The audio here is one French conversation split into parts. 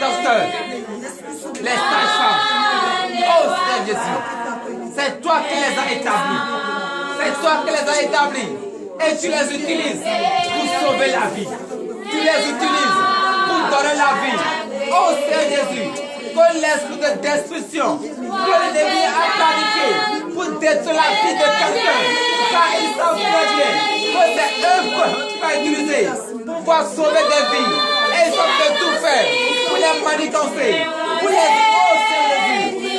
docteurs, les sages-femmes. Oh Seigneur Jésus, c'est toi qui les as établis. C'est toi qui les as établis. Et tu les utilises pour sauver la vie. Tu les utilises pour donner la vie. Oh Seigneur Jésus, que l'esprit de destruction, que l'ennemi a planifié pour détruire la vie de quelqu'un, car ils savent très bien que c'est eux que tu vas utiliser pour pouvoir sauver des vies. Et ils savent de tout faire pour les manigancer, pour les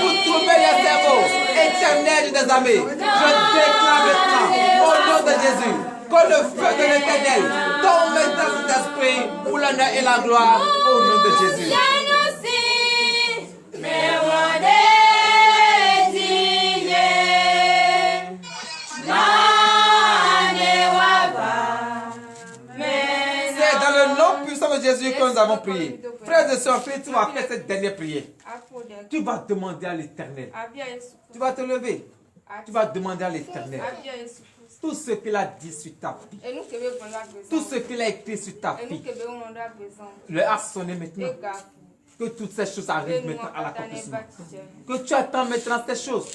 pour trouver les cerveaux éternels des armées. Je déclare maintenant, au nom de Jésus, que le feu de l'Éternel tombe dans cet esprit pour l'honneur et la gloire, au nom de Jésus. C'est dans le nom puissant de Jésus que nous avons prié. Frères et sœurs, tu vas faire cette dernière prière. Tu vas demander à l'Éternel. Tu vas te lever. Tu vas demander à l'Éternel tout ce qu'il a dit sur ta vie, tout ce qu'il a écrit sur ta vie. Le a sonné maintenant. Que toutes ces choses arrivent maintenant à l'accomplissement. Que tu attends maintenant ces choses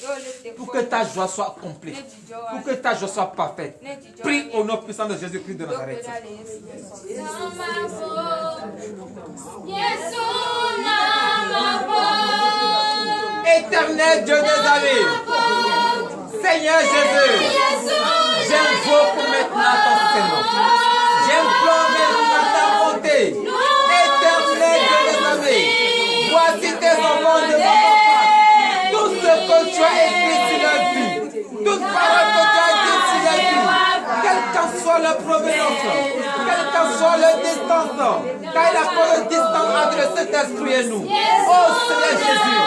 pour que ta joie soit complète, pour que ta joie soit parfaite. Prie au nom puissant de Jésus-Christ de Nazareth. Éternel Dieu des armées, Seigneur Jésus, j'invoque maintenant ton Seigneur. J'implore maintenant ta bonté. Éternel Dieu des armées, voici tes enfants de mon papa. Tout ce que tu as écrit sur leur vie, toute parole que tu as écrite sur leur vie, quelle qu'en soit leur provenance, quelle qu'en soit leur distance, car il a pas de distance entre le Saint-Esprit et nous. Oh Seigneur Jésus,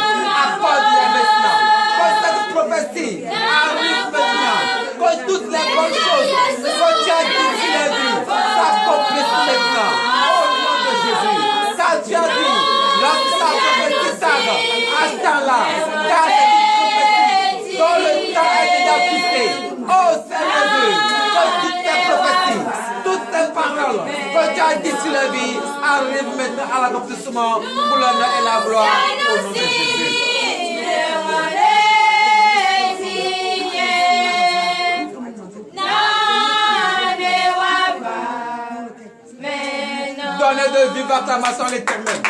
accorde-les maintenant. Que cette prophétie arrive maintenant. Que toutes les bonnes choses que tu as dites sur leur vie s'accomplissent maintenant. Au nom de Jésus. Car tu as dit, lorsque ta prophétie tarde, attends-la. Car c'est une prophétie dont le temps est déjà fixé. Oh Seigneur Dieu, que toutes tes prophéties, toutes tes paroles que tu as dites sur leur vie arrivent maintenant à l'accomplissement pour l'honneur et la gloire. Au nom de Jésus. Donnez de vive acclamation à l'Éternel.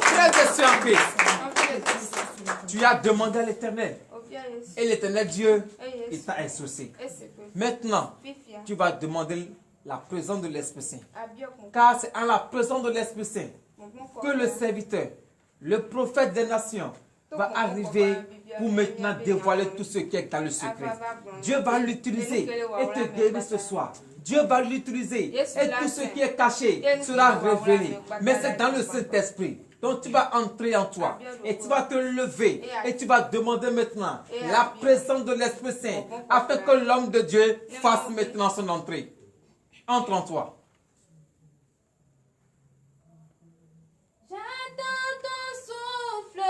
Frères et sœurs en Christ, tu as demandé à l'Éternel. Et l'Éternel Dieu, il t'a exaucé. Maintenant, tu vas demander la présence de l'Esprit Saint. Car c'est en la présence de l'Esprit Saint que le serviteur, le prophète des nations, va arriver pour maintenant dévoiler tout ce qui est dans le secret. Dieu va l'utiliser et te guérir ce soir. Dieu va l'utiliser et tout ce qui est caché sera révélé. Mais c'est dans le Saint-Esprit. Donc tu vas entrer en toi et tu vas te lever et tu vas demander maintenant la présence de l'Esprit Saint afin que l'homme de Dieu fasse maintenant son entrée. Entre en toi. J'attends ton souffle,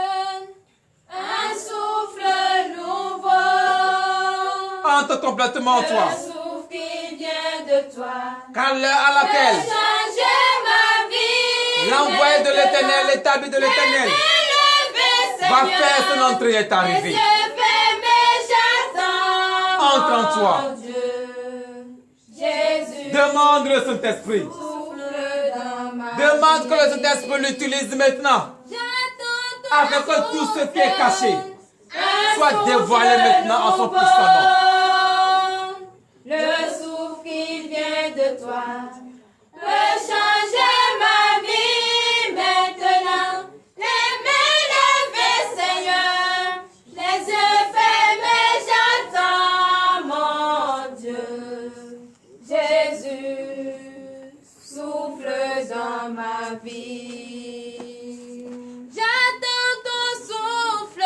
un souffle nouveau. Entre complètement en toi. Un souffle qui vient de toi. Car l'heure à laquelle l'envoyé de l'Éternel, l'établi de l'Éternel, va faire son entrée est arrivé. Entre en toi. Demande le Saint-Esprit. Demande que le Saint-Esprit l'utilise maintenant. Afin que tout ce qui est caché soit dévoilé maintenant en son puissant nom. Le souffle qui vient de toi peut changer ma vie maintenant. Les mains levées, Seigneur, les yeux fermés, j'attends mon Dieu. Jésus, souffle dans ma vie. J'attends ton souffle,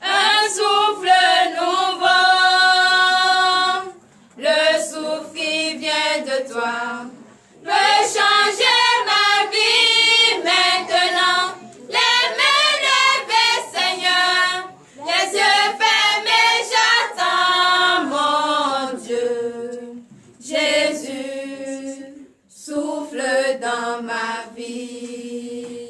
un souffle nouveau. Le souffle qui vient de toi peut changer ma vie maintenant. Les mains levées, Seigneur, les yeux fermés, j'attends mon Dieu. Jésus, souffle dans ma vie.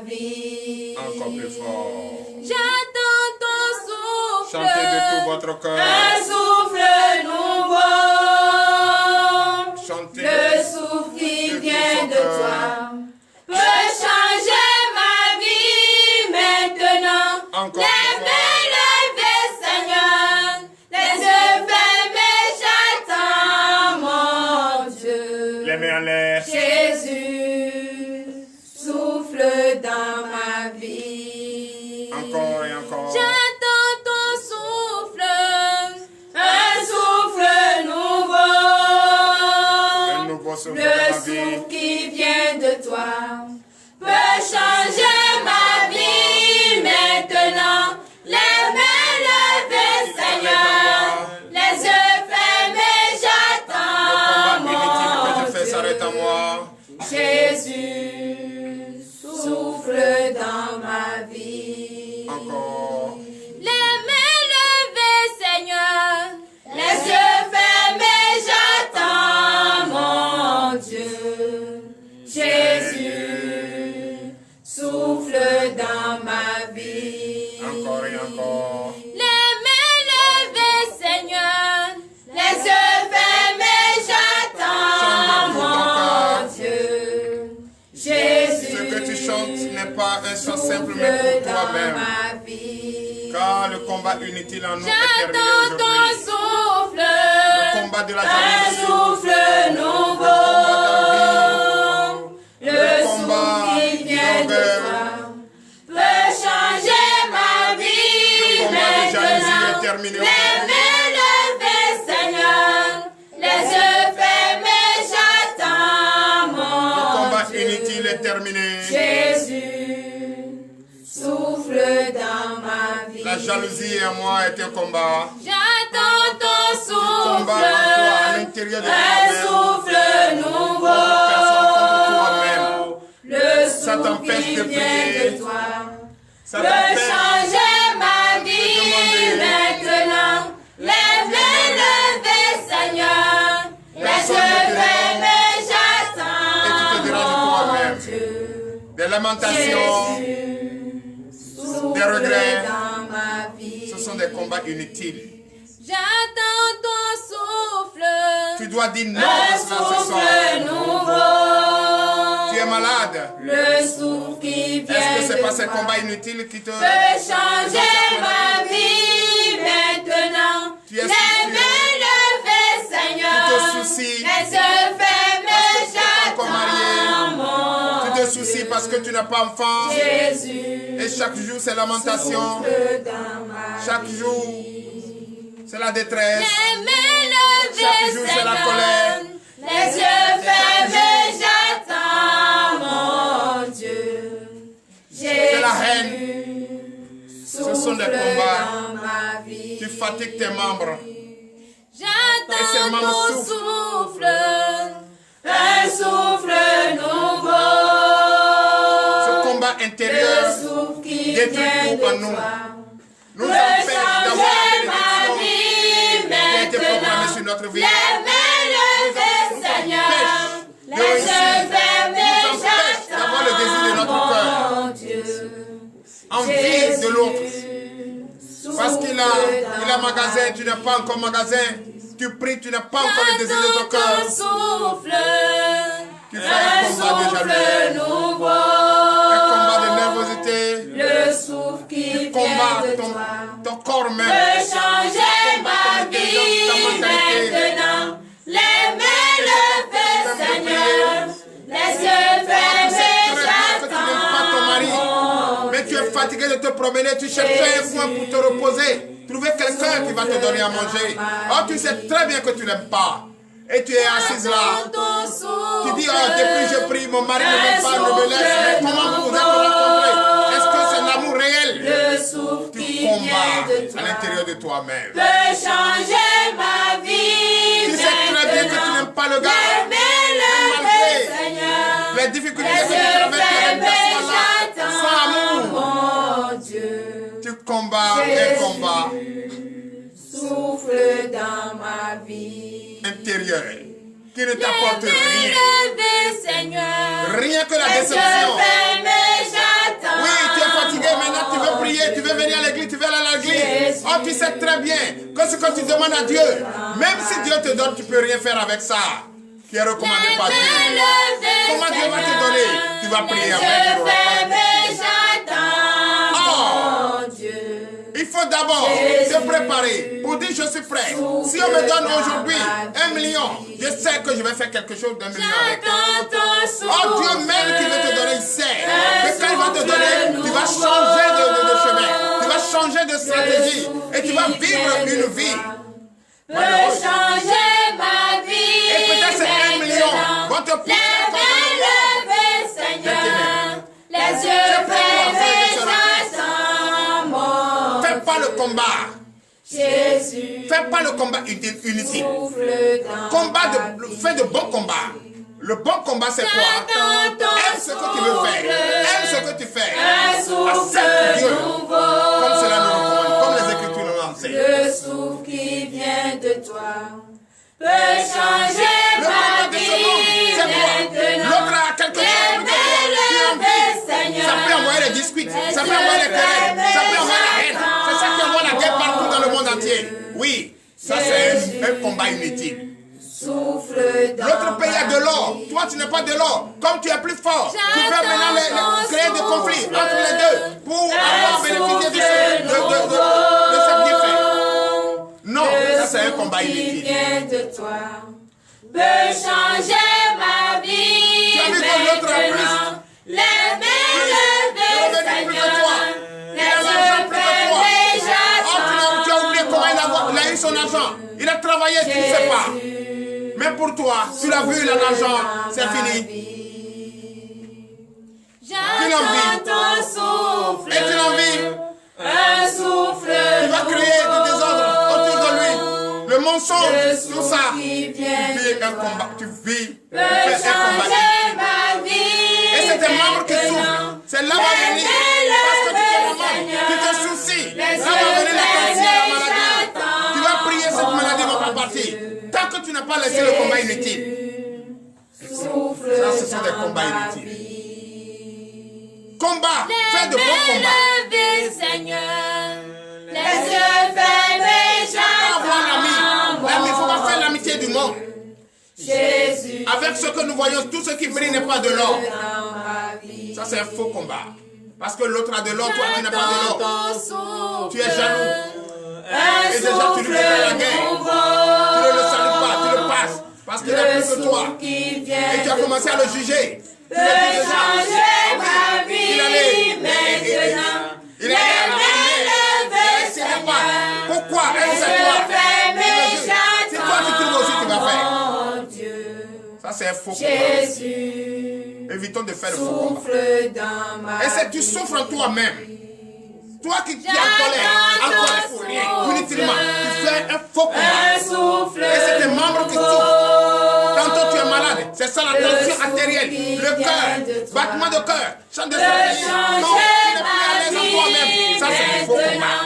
vie. Encore plus fort. J'attends ton souffle. Chantez de tout votre cœur. Un souffle nouveau. Chantez. Le souffle qui vient de toi peut changer ma vie maintenant. Encore Les plus mains levées, Seigneur. Les yeux fermés, j'attends mon Dieu. Les mains en l'air. Jésus, souffle dans ma vie. Encore et encore. J'attends ton souffle, un souffle nouveau. Un nouveau souffle Le dans ma vie. souffle qui vient de toi peut changer ma vie maintenant. Les mains levées, Seigneur, les yeux fermés, j'attends Le combat inutile que mon je fais s'arrête à Dieu. moi. Jésus, souffle dans ma vie. Encore. Les mains levées, Seigneur, les yeux fermés, j'attends mon Dieu. Jésus, souffle dans ma vie. Encore et encore. Les mains levées, Seigneur, les yeux fermés, j'attends mon Dieu. Jésus, Ce que tu chantes n'est pas un chant simple, mais souffle pour dans toi-même. ma vie. Car le combat inutile en nous est terminé J'attends ton aujourd'hui. souffle, Le combat de la un jalousie. souffle nouveau. Le souffle qui vient de toi peut changer ma vie Le combat de jalousie est maintenant. terminé Les aujourd'hui. mains levées, Seigneur, les yeux fermés, j'attends Le mon combat Dieu. inutile est terminé. Jésus, souffle dans ma vie. La jalousie en moi est un combat. J'attends ton Combat en toi, à souffle, l'intérieur de un toi-même. souffle nouveau. Personne contre toi-même. Le Ça souffle t'empêche qui de vient prier. de toi Ça peut t'empêche changer ma vie demander. maintenant. Les mains levées, Seigneur, les Personne yeux ne te fermés, Et tu te j'attends déranges mon toi-même. Dieu. des lamentations, Jésus, des regrets. dans ma vie. Ce sont des combats inutiles. J'attends ton souffle. Tu dois dire non Un à cela ce soir. souffle nouveau. Tu es malade. Le souffle qui vient Est-ce que ce n'est pas de ces toi combats inutiles qui te... peut changer ma vie maintenant. Tu es Les soucieux. mains levées, Seigneur. Tu te soucies. Les yeux fermés, Parce que tu n'es pas encore marié. j'attends mon Tu te soucies parce que tu n'as pas enfant. Jésus. Et chaque jour, c'est lamentation. Souffle dans ma Chaque vie. jour, c'est la détresse. Les mains levées, Chaque jour, c'est la Seigneur. colère. Les yeux fermés, j'attends mon Dieu. C'est la haine. Ce sont des combats. dans ma vie. Tu fatigues tes membres. Et ces J'attends membres ton souffrent. souffle, un souffle nouveau. Ce combat Le intérieur souffle qui détruit vient de tout en nous. toi Nous peut empêche d'avoir changer la ma bénédiction vie qui a été programmée maintenant. sur notre vie. Les mains levées, Nous Seigneur, empêche de les yeux réussir. fermés, Nous empêche d'avoir le désir de notre cœur. mon Dieu. Envie de l'autre. Parce qu'il a Souffle magasin, tu n'as pas encore magasin. Tu pries, tu n'as pas encore le désir de ton J'attends cœur. ton souffle, Tu fais un un combat de souffle jalousie, nouveau. un combat de nervosité, Le souffle qui vient combat de ton, toi ton corps même. peut changer ma ton vie intelligence, ta mentalité. maintenant. Les mains levées, Seigneur, les yeux fermés, Que tu n'aimes pas ton mari, j'attends. mais tu es fatigué de te promener, tu cherches un coin pour te reposer, trouver quelqu'un qui va te donner à manger. Oh, tu sais très bien que tu n'aimes pas. Et tu es assise là. Tu dis, oh, depuis que je prie, mon mari ne m'aime pas, ne me laisse. Mais comment vous vous êtes rencontrés? Est-ce que c'est l'amour réel? Le souffle Tu qui combats vient de à toi l'intérieur de toi-même. peut changer ma vie. Tu sais très bien que tu n'aimes pas le gars. Les mains levées, Seigneur. Les difficultés Les que tu yeux traverses, tu fermés, les laisses là, sans amour. j'attends mon Dieu. Tu combats un combat Souffle dans ma vie. intérieur qui ne Les t'apporte mains rien. levées, Seigneur. Rien que la Les yeux déception. fermés, j'attends tu sais très bien que ce que tu demandes à Dieu, même si Dieu te donne, tu ne peux rien faire avec ça, qui est recommandé par Dieu. Comment Dieu va te donner? Tu vas prier avec il faut d'abord se préparer pour dire je suis prêt. Si on me donne aujourd'hui 1 million, je sais que je vais faire quelque chose d'1 million avec. Oh Dieu même qui veut te donner, il sait que quand il va te donner, tu vas changer de chemin, tu vas changer de stratégie et tu vas vivre une vie. Changer ma vie. Et peut-être ces 1 million vont te pousser les yeux fermés, j'attends. Fais pas le combat. Jésus. Fais pas le combat inutile. Fais de bons combats. Le bon combat, c'est quoi? Aime ce que tu veux faire. Aime ce que tu fais. Accepte Dieu. Comme cela nous recommande, comme les Écritures nous l'enseignent. Le souffle qui vient de toi peut changer ma vie. C'est quoi? L'autre a quelque chose de toi. Ça peut envoyer les disputes, ça peut envoyer les querelles, ça peut envoyer la haine. C'est ça qui envoie la guerre partout dans le monde entier. Oui, ça c'est un combat inutile. L'autre pays a de l'or, toi tu n'as pas de l'or. Comme tu es plus fort, tu peux maintenant créer des conflits entre les deux pour avoir bénéficié de ce bienfait. Non, ça c'est un combat inutile. Peut changer ma vie. Tu as vu que l'autre a plus. Les mains levées, Seigneur. Les yeux fermés, j'attends. Tu as oublié comment il a eu son argent. Il a travaillé, tu ne sais pas. Mais pour toi, tu l'as vu, l'argent, c'est fini. J'attends ton souffle. Et tu l'envies. Un souffle. Tu vas créer du désordre autour de lui. Le mensonge, tout ça. Tu vis un combat. Tu fais un combat. Et c'est tes membres qui souffrent. C'est là va venir. Parce que tu es maman. Tu te soucies. Là va venir la tension, la maladie. Tu vas prier, cette maladie ne va pas partir. Tant que tu n'as pas laissé le combat inutile. Ça, ce sont des combats inutiles. Combat. Fais de bons combats. Les yeux fermés, j'attends. L'ami, il ne faut pas faire l'amitié du monde. Jésus. Avec ce que nous voyons, tout ce qui brille n'est pas de l'or. Ça, c'est un faux combat. Parce que l'autre a de l'or, toi, tu n'as pas de l'or. Tu es jaloux. Et déjà, tu lui fais la guerre. Tu ne le salues pas, tu le passes. Parce qu'il n'a plus que toi. Et tu as commencé à le juger. Tu le dis déjà. Il allait. Il allait pas. Pourquoi? C'est toi. Si toi, tu trouves aussi, tu vas faire. Ça, c'est un faux combat. Évitons de faire le faux combat. Et c'est tu souffres en toi-même. Toi qui es en colère pour rien, inutilement, tu fais un faux combat. Et c'est tes membres qui souffrent. Tantôt tu es malade, c'est ça la tension artérielle, le cœur, battement de cœur, chant de stratégie. Non, tu n'es plus à l'aise en toi-même. Ça, c'est un faux combat.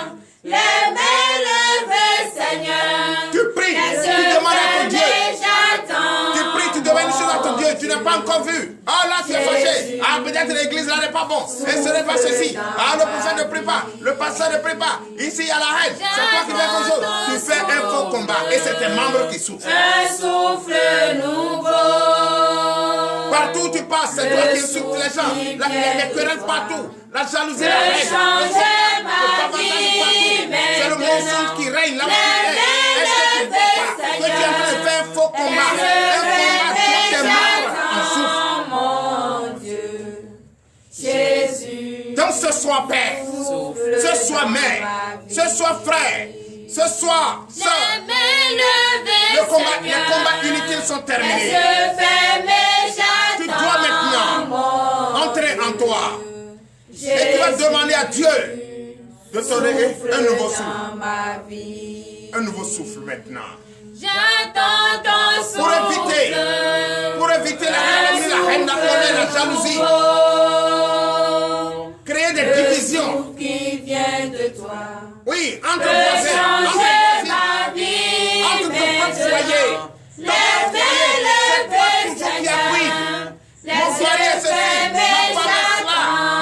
Les mains levées, Seigneur. Tu pries, tu demandes à ton Dieu. Tu pries, tu demandes une chose à ton Dieu, tu n'as pas encore vu. Ah là, tu es fâché. Ah, peut-être l'église là n'est pas bon. Et ce n'est pas ceci. Ah, le prophète ne prie pas. Le pasteur ne prie pas. Ici, il y a la haine. C'est toi qui fais quelque chose. Tu fais un faux combat. Et c'est tes membres qui souffrent. Un souffle nouveau. Partout où tu passes, c'est toi qui insultes les gens. Les querelles partout. La jalousie, la haine. Le bavardage partout. C'est le mensonge qui règne là où tu es. Est-ce que tu ne vois pas que tu es en train de faire un faux combat? Un combat dont tes membres en souffrent. Donc ce soit père, ce soit mère, ce soit frère, ce soit soeur, les combats inutiles sont terminés. Tu dois maintenant entrer en toi et tu vas demander à Dieu de te donner un nouveau souffle. Un nouveau souffle maintenant. J'attends ton Pour éviter la calomnie, la haine, la colère, la jalousie. Créer des divisions. Oui, entre voisins, entre ton propre foyer.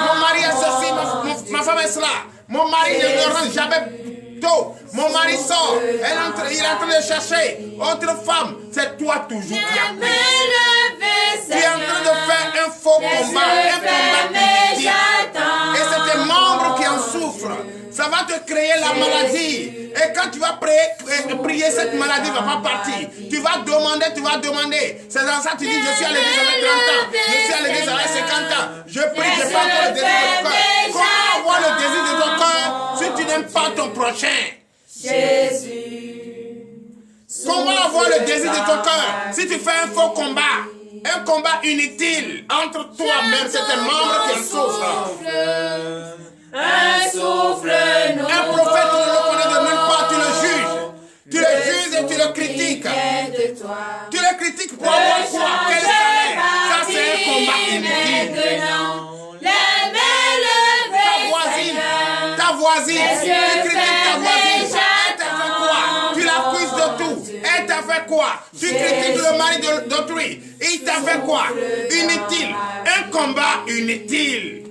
Mon mari est ceci, ma femme est cela. Mon mari est ceci, ma femme est cela. Mon mari ne rend jamais tôt, mon mari sort, il est en train de chercher autre femme. C'est toi toujours qui as pris. Tu es en train de faire un faux combat, un combat inutile. Et c'est tes membres qui en souffrent. Ça va te créer la maladie. Et quand tu vas prier, cette maladie ne va pas partir. Tu vas demander. C'est dans ça que tu dis, je suis à l'église avec 30 ans. Je suis à l'église avec 50 ans. Je prie, je n'ai pas encore le désir de ton cœur. Comment avoir le désir de ton cœur si tu n'aimes pas ton prochain? Comment avoir le désir de ton cœur si tu fais un faux combat? Un combat inutile entre toi-même, c'est tes membres qui en souffrent. Un souffle nouveau. Un prophète, tu ne le connais de nulle part, tu le juges. Tu le juges et tu le critiques. Tu le critiques pour avoir quoi? Quel salaire? Ça, c'est un combat inutile. Ta voisine, tu critiques ta voisine. Elle t'a fait quoi? Tu l'accuses de tout. Elle t'a fait quoi? Tu critiques le mari d'autrui. Il t'a fait quoi? Inutile. Un combat inutile.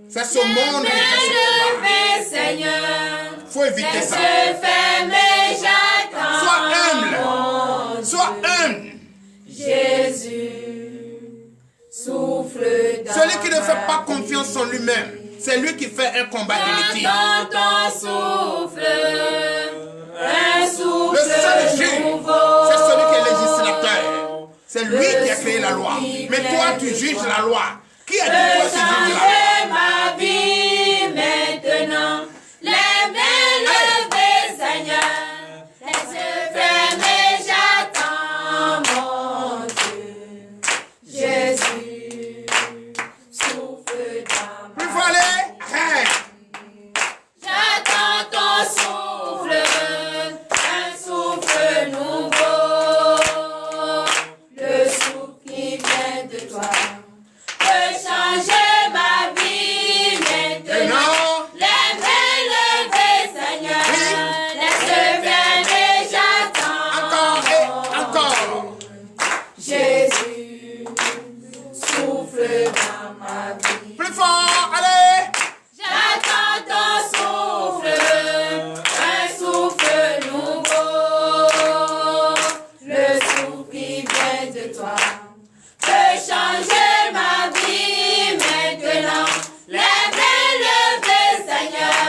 C'est ce monde qui fait ce combat. Faut éviter ça. Sois humble. Jésus, souffle dans celui qui ne fait pas confiance en lui-même, c'est lui qui fait un combat inutile. Le seul juge, c'est celui qui est législateur. C'est lui qui a créé la loi. Mais toi, tu juges la loi. Qui a dit toi, tu juges la loi? Ma vie maintenant, les mains levées, Seigneur, les yeux fermés, j'attends mon Dieu. Jésus, souffle dans ma vie. Plus faut aller. J'attends ton souffle, un souffle nouveau, le souffle qui vient de toi. Changer ma vie maintenant. Les mains levées, Seigneur. Les yeux fermés, j'attends. Encore. Jésus, souffle dans ma vie. Plus fort, allez. J'attends ton souffle, un souffle nouveau. Le souffle qui vient de toi peut changer ma vie maintenant. Les mains levées, Seigneur,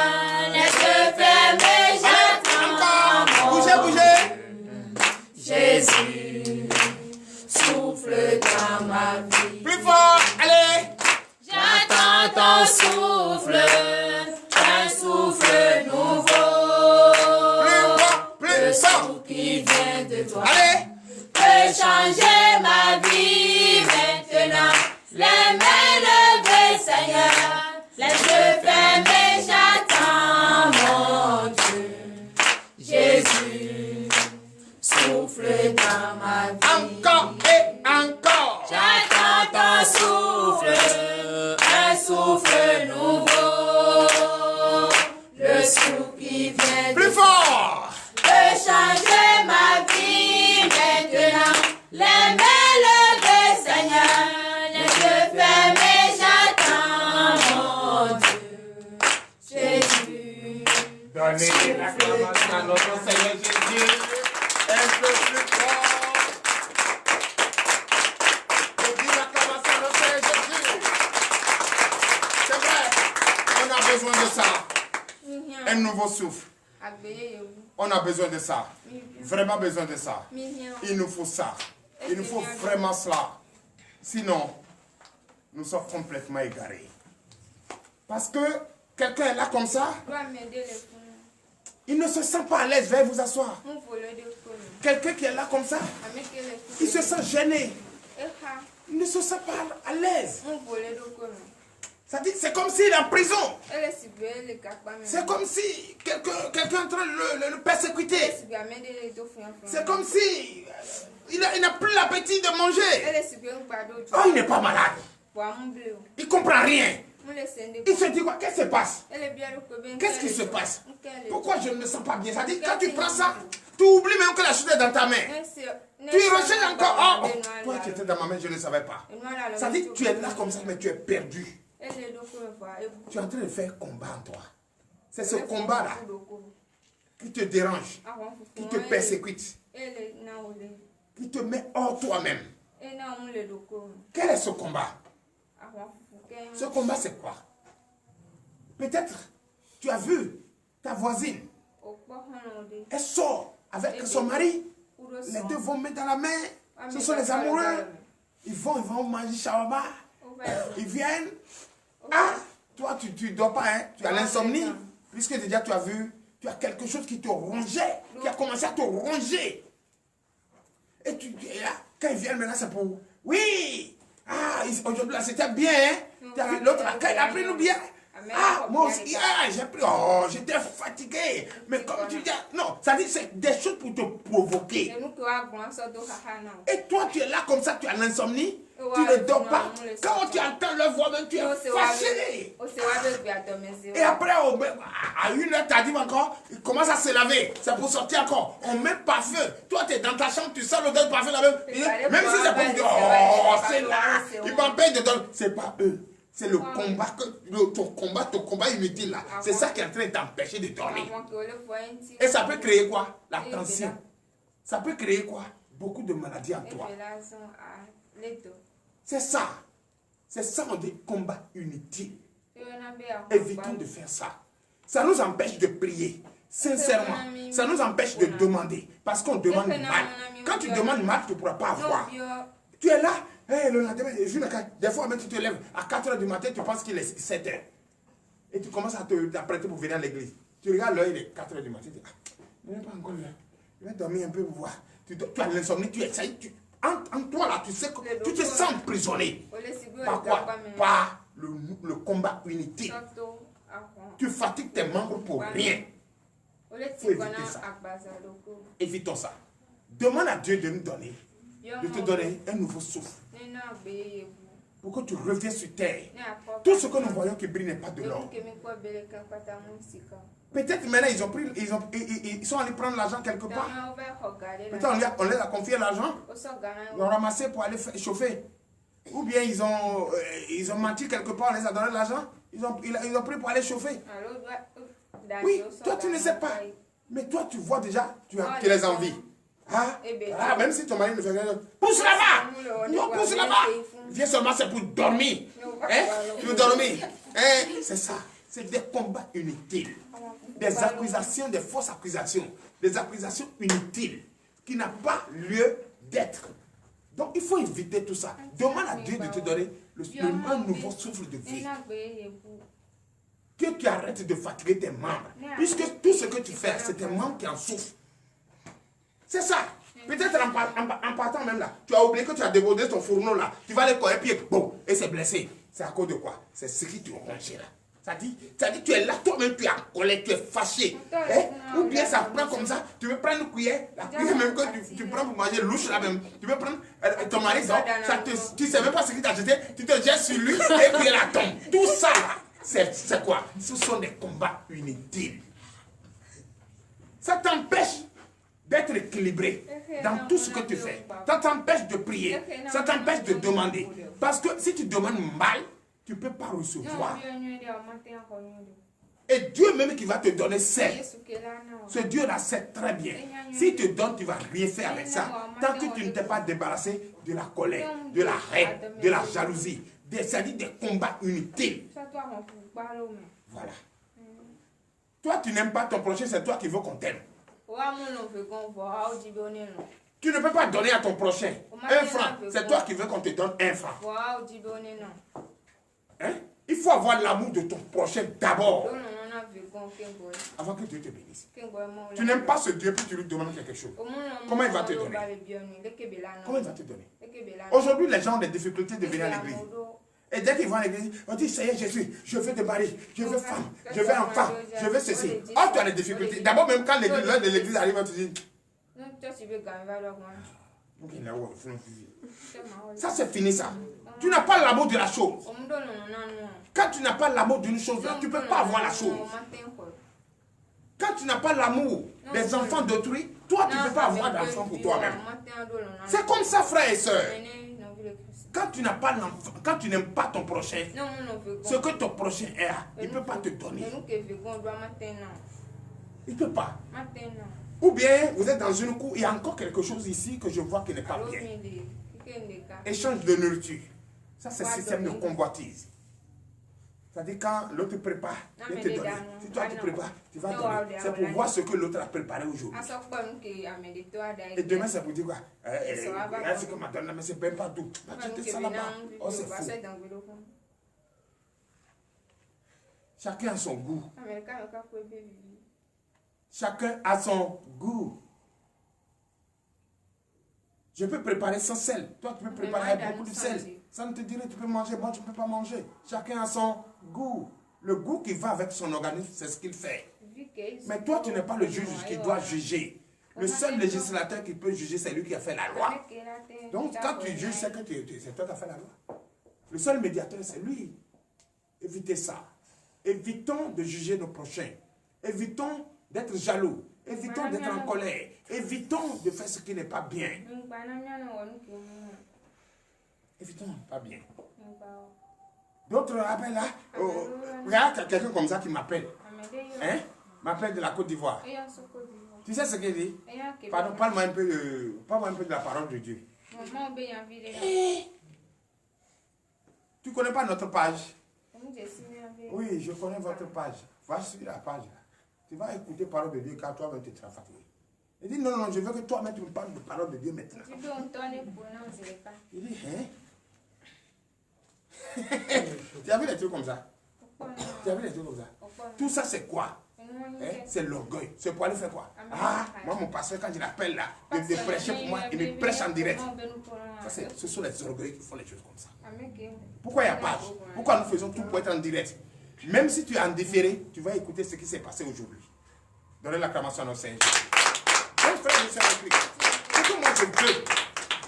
les yeux fermés, j'attends. Bougez. Jésus, souffle dans ma vie. Plus fort, allez. J'attends ton souffle, un souffle nouveau. Plus fort. Qui vient de toi. Allez. Peut changer ma vie maintenant. Les mains levées, Seigneur, les yeux fermés, j'attends mon Dieu. Jésus, souffle dans ma vie. Encore et encore. J'attends ton souffle, un souffle nouveau. Le souffle qui vient de Plus fort. peut changer ma vie maintenant. Les mains levées, Seigneur, les yeux fermés, j'attends mon Dieu. Jésus, Donnez l'acclamation à notre Seigneur Jésus. Un peu plus fort. Et dis l'acclamation à notre Seigneur Jésus. C'est vrai, on a besoin de ça. Un nouveau souffle. On a besoin de ça. Vraiment besoin de ça. Il nous faut ça. Il nous faut vraiment cela. Sinon, nous sommes complètement égarés. Parce que quelqu'un est là comme ça, il ne se sent pas à l'aise. Veuillez vous asseoir. Quelqu'un qui est là comme ça, il se sent gêné. Il ne se sent pas à l'aise. C'est comme s'il est en prison. C'est comme si quelqu'un est en train de le persécuter. C'est comme si il n'a plus l'appétit de manger. Oh, il n'est pas malade. Il ne comprend rien. Il se dit quoi? Qu'est-ce qui se passe? Qu'est-ce qui se passe? Pourquoi je ne me sens pas bien? Ça dit quand tu prends ça, tu oublies même que la chose est dans ta main. Tu recherches encore. Oh, toi qui étais dans ma main, je ne savais pas. Ça dit que tu es là comme ça, mais tu es perdu. Tu es en train de faire combat en toi. C'est ce combat-là. qui te dérange, qui te persécute, qui te met hors toi-même. Quel est ce combat? Ce combat, c'est quoi? Peut-être, tu as vu ta voisine. Elle sort avec son mari. Les deux vont mettre dans la main. Ce sont les amoureux. Ils vont manger shawarma. Ils viennent. Ah, toi, tu ne dors pas, hein? Tu as l'insomnie. Puisque déjà, tu as vu, tu as quelque chose qui te rongeait, qui a commencé à te ronger. Et tu es là. Quand ils viennent maintenant, c'est pour... Oui! Ah, aujourd'hui, là, c'était bien, hein? Tu as vu l'autre, quand il a pris nous bien. Ah, moi aussi, j'ai pris, oh, j'étais fatigué. Mais comme tu dis, non, ça dit, c'est des choses pour te provoquer. Et toi, tu es là comme ça, tu as l'insomnie, tu ne dors pas. Quand tu entends leur voix, même tu es fâché. Et après, à 1h, tu as dit encore, il commence à se laver. C'est pour sortir encore. On met pas feu. Toi, tu es dans ta chambre, tu sens l'odeur de parfum là-même. Même si c'est pour dire, oh, c'est là. Ils m'empêchent de dormir. C'est pas eux. C'est le combat, ton combat inutile là. C'est ça qui est en train de t'empêcher de dormir. Et ça peut créer quoi? La tension. Ça peut créer quoi? Beaucoup de maladies en toi. C'est ça. C'est ça, on dit combat inutile. Évitons de faire ça. Ça nous empêche de prier. Sincèrement, ça nous empêche de demander. Parce qu'on demande mal. Quand tu demandes mal, tu ne pourras pas avoir. Tu es là. Hey, le lendemain, des fois, même tu te lèves à 4 h du matin, tu penses qu'il est 7 h. Et tu commences à t'apprêter pour venir à l'église. Tu regardes l'heure, il est 4 h du matin. Tu dis, il n'est pas encore là. Je vais dormir un peu pour voir. Tu as l'insomnie, tu es ça. En toi, là, tu sais que tu te sens emprisonné. Par quoi? Par le combat inutile. Tu fatigues tes membres pour rien. Il faut éviter ça. Évitons ça. Demande à Dieu de nous donner. De te donner un nouveau souffle. Pour que tu reviennes sur terre. Tout ce que nous voyons qui brille n'est pas de l'or. Peut-être maintenant ils sont allés prendre l'argent quelque part. Peut-être on les a confié l'argent. Ils ont ramassé pour aller chauffer. Ou bien ils ont menti quelque part, on les a donné l'argent. Ils ont pris pour aller chauffer. Oui, toi tu ne sais pas. Mais toi tu vois déjà, tu les envies. Même si ton mari ne fait rien, pousse là-bas! Non, pousse là-bas! Viens seulement, c'est pour dormir. Pour dormir. C'est ça. C'est des combats inutiles. Des accusations, des fausses accusations. Des accusations inutiles qui n'ont pas lieu d'être. Donc il faut éviter tout ça. Demande à Dieu de te donner un nouveau souffle de vie. Que tu arrêtes de fatiguer tes membres. Puisque tout ce que tu fais, c'est tes membres qui en souffrent. C'est ça. Peut-être en partant même là, tu as oublié que tu as débordé ton fourneau là. Tu vas aller courir et bon, et c'est blessé. C'est à cause de quoi? C'est ce qui te ronge là. Ça dit, tu es là, toi-même tu es en colère, tu es fâché. Ou bien ça prend comme ça, tu veux prendre une cuillère, la cuillère même que tu prends pour manger louche là même. Tu veux prendre ton mari, tu ne sais même pas ce qu'il t'a jeté, tu te jettes sur lui et puis la tombe. Tout ça là, c'est quoi? Ce sont des combats inutiles. Ça t'empêche d'être équilibré dans tout ce que tu fais. Ça t'empêche de prier. Ça t'empêche de demander. Parce que si tu demandes mal, tu ne peux pas recevoir. Et Dieu même qui va te donner sait. Ce Dieu-là sait très bien. S'il te donne, tu ne vas rien faire avec ça. Tant que tu ne t'es pas débarrassé de la colère, de la haine, de la jalousie. C'est-à-dire des combats inutiles. Voilà. Toi, tu n'aimes pas ton prochain, c'est toi qui veux qu'on t'aime. Tu ne peux pas donner à ton prochain 1 franc. C'est toi qui veux qu'on te donne 1 franc. Hein? Il faut avoir l'amour de ton prochain d'abord. Avant que Dieu te bénisse. Tu n'aimes pas ce Dieu puis tu lui demandes quelque chose. Comment il va te donner? Comment il va te donner? Aujourd'hui, les gens ont des difficultés de venir à l'église. Et dès qu'ils vont à l'église, on dit, ça y est, je veux te mari, je veux femme, je veux enfant, je veux ceci. Oh, tu as des difficultés. D'abord, même quand l'heure de l'église arrive, on te dit, ça c'est fini ça. Tu n'as pas l'amour de la chose. Quand tu n'as pas l'amour d'une chose, là, tu ne peux pas avoir la chose. Quand tu n'as pas l'amour des enfants d'autrui, toi tu ne peux pas avoir d'enfants pour toi-même. C'est comme ça, frères et sœurs. Quand tu n'as pas l'enfant, quand tu n'aimes pas ton prochain, ce que ton prochain a, il ne peut pas te donner. Il ne peut pas. Maintenant. Ou bien vous êtes dans une cour, il y a encore quelque chose ici que je vois qui n'est pas bien. Échange de nourriture. Ça, c'est le système de convoitise. C'est-à-dire quand l'autre prépare, il te donne. Si toi tu prépares, tu vas donner. C'est pour voir ce que l'autre a préparé aujourd'hui. Et demain, c'est pour dire quoi? Regarde ce que m'a donné, mais c'est même pas tout. Tu ça là-bas. Oh, c'est fou. Chacun a son goût. Chacun a son goût. Je peux préparer sans sel. Toi, tu peux préparer avec beaucoup de sel. Ça ne te dirait, tu peux manger, moi, tu ne peux pas manger. Chacun a son goût. Le goût qui va avec son organisme, c'est ce qu'il fait. Mais toi, tu n'es pas le juge qui doit juger. Le seul législateur qui peut juger, c'est lui qui a fait la loi. Donc, quand tu juges, c'est toi qui as fait la loi. Le seul médiateur, c'est lui. Évitez ça. Évitons de juger nos prochains. Évitons d'être jaloux. Évitons d'être en colère. Évitons de faire ce qui n'est pas bien. Évitons, pas bien. D'autres appellent là. Regarde quelqu'un comme ça qui m'appelle. Hein? M'appelle de la Côte d'Ivoire. Tu sais ce qu'il dit? Pardon, parle-moi un peu de la parole de Dieu. Tu ne connais pas notre page? Oui, je connais votre page. Va sur la page. Tu vas écouter la parole de Dieu car toi-même tu seras fatigué. Il dit non, je veux que toi-même tu me parles de parole de Dieu maintenant. Il dit, hein? Tu as vu des trucs comme ça? Tu as vu des trucs comme ça? Tout ça c'est quoi? Hein? C'est l'orgueil. C'est pour aller faire quoi? Ah, moi mon pasteur quand je l'appelle là, il me prêcher pour moi, il me prêche en direct. Ça, ce sont les orgueils qui font les choses comme ça. Pourquoi il n'y a pas? Pourquoi nous faisons tout pour être en direct? Même si tu es en différé, tu vas écouter ce qui s'est passé aujourd'hui. Donnez l'acclamation à notre Seigneur. Donc frère, je sais ce que moi je veux.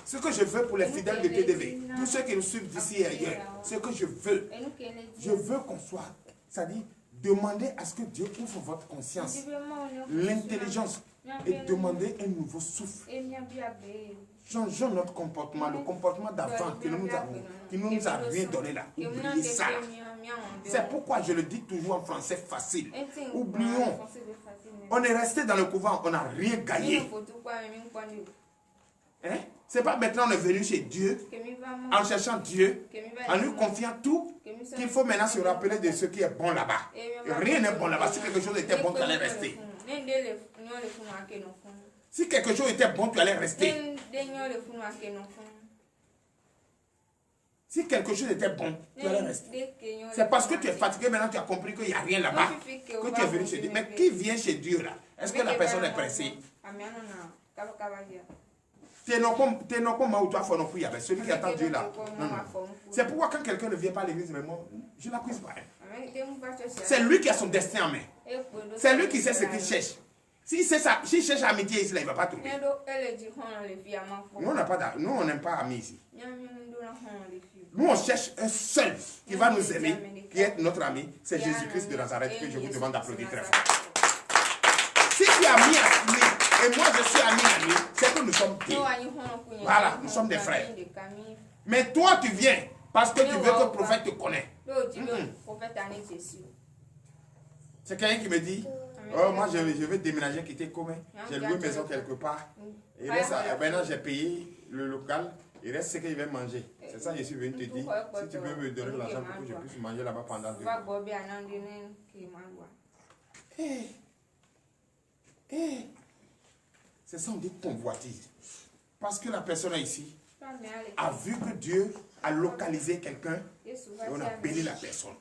Ce que je veux pour les fidèles de TDV, tous ceux qui nous suivent d'ici et ailleurs, ce que je veux qu'on soit, c'est-à-dire demander à ce que Dieu ouvre votre conscience, l'intelligence, et demander un nouveau souffle. Changeons notre comportement, le comportement d'avant qui ne nous a rien donné là. Oubliez ça. C'est pourquoi je le dis toujours en français facile. Oublions. On est resté dans le couvent, on n'a rien gagné. Hein? C'est pas maintenant on est venu chez Dieu, en cherchant Dieu, en lui confiant tout, qu'il faut maintenant se rappeler de ce qui est bon là-bas. Rien n'est bon là-bas. Si quelque chose était bon, tu allais rester. Si quelque chose était bon, tu allais rester. Si quelque chose était bon, tu allais rester. C'est parce que tu es fatigué maintenant, tu as compris qu'il n'y a rien là-bas, que tu es venu chez Dieu. Mais qui vient chez Dieu là? Est-ce que la personne est pressée? Celui qui attend Dieu là. Non. C'est pourquoi quand quelqu'un ne vient pas à l'église, mais moi, je ne l'accuse pas. C'est lui qui a son destin en main. C'est lui qui sait ce qu'il cherche. S'il cherche amitié ici, là, il ne va pas trouver. Nous, on n'aime pas amis ici. Nous, on cherche un seul qui va nous aimer, qui est notre ami. C'est Jésus-Christ de Nazareth que je vous demande d'applaudir très fort. Si tu es ami à lui, et moi je suis ami à lui, c'est que nous sommes deux. Voilà, nous sommes des frères. Mais toi, tu viens parce que tu veux que le prophète te connaisse. C'est quelqu'un qui me dit, oh, moi je vais déménager, quitter Comé. J'ai loué une maison quelque part. Et maintenant j'ai payé le local. Il reste ce que je vais manger. C'est ça que je suis venu te dire. Si tu veux me donner l'argent pour que je puisse manger là-bas pendant 2 mois. C'est ça on dit convoitise. Parce que la personne ici a vu que Dieu a localisé quelqu'un et on a béni la personne.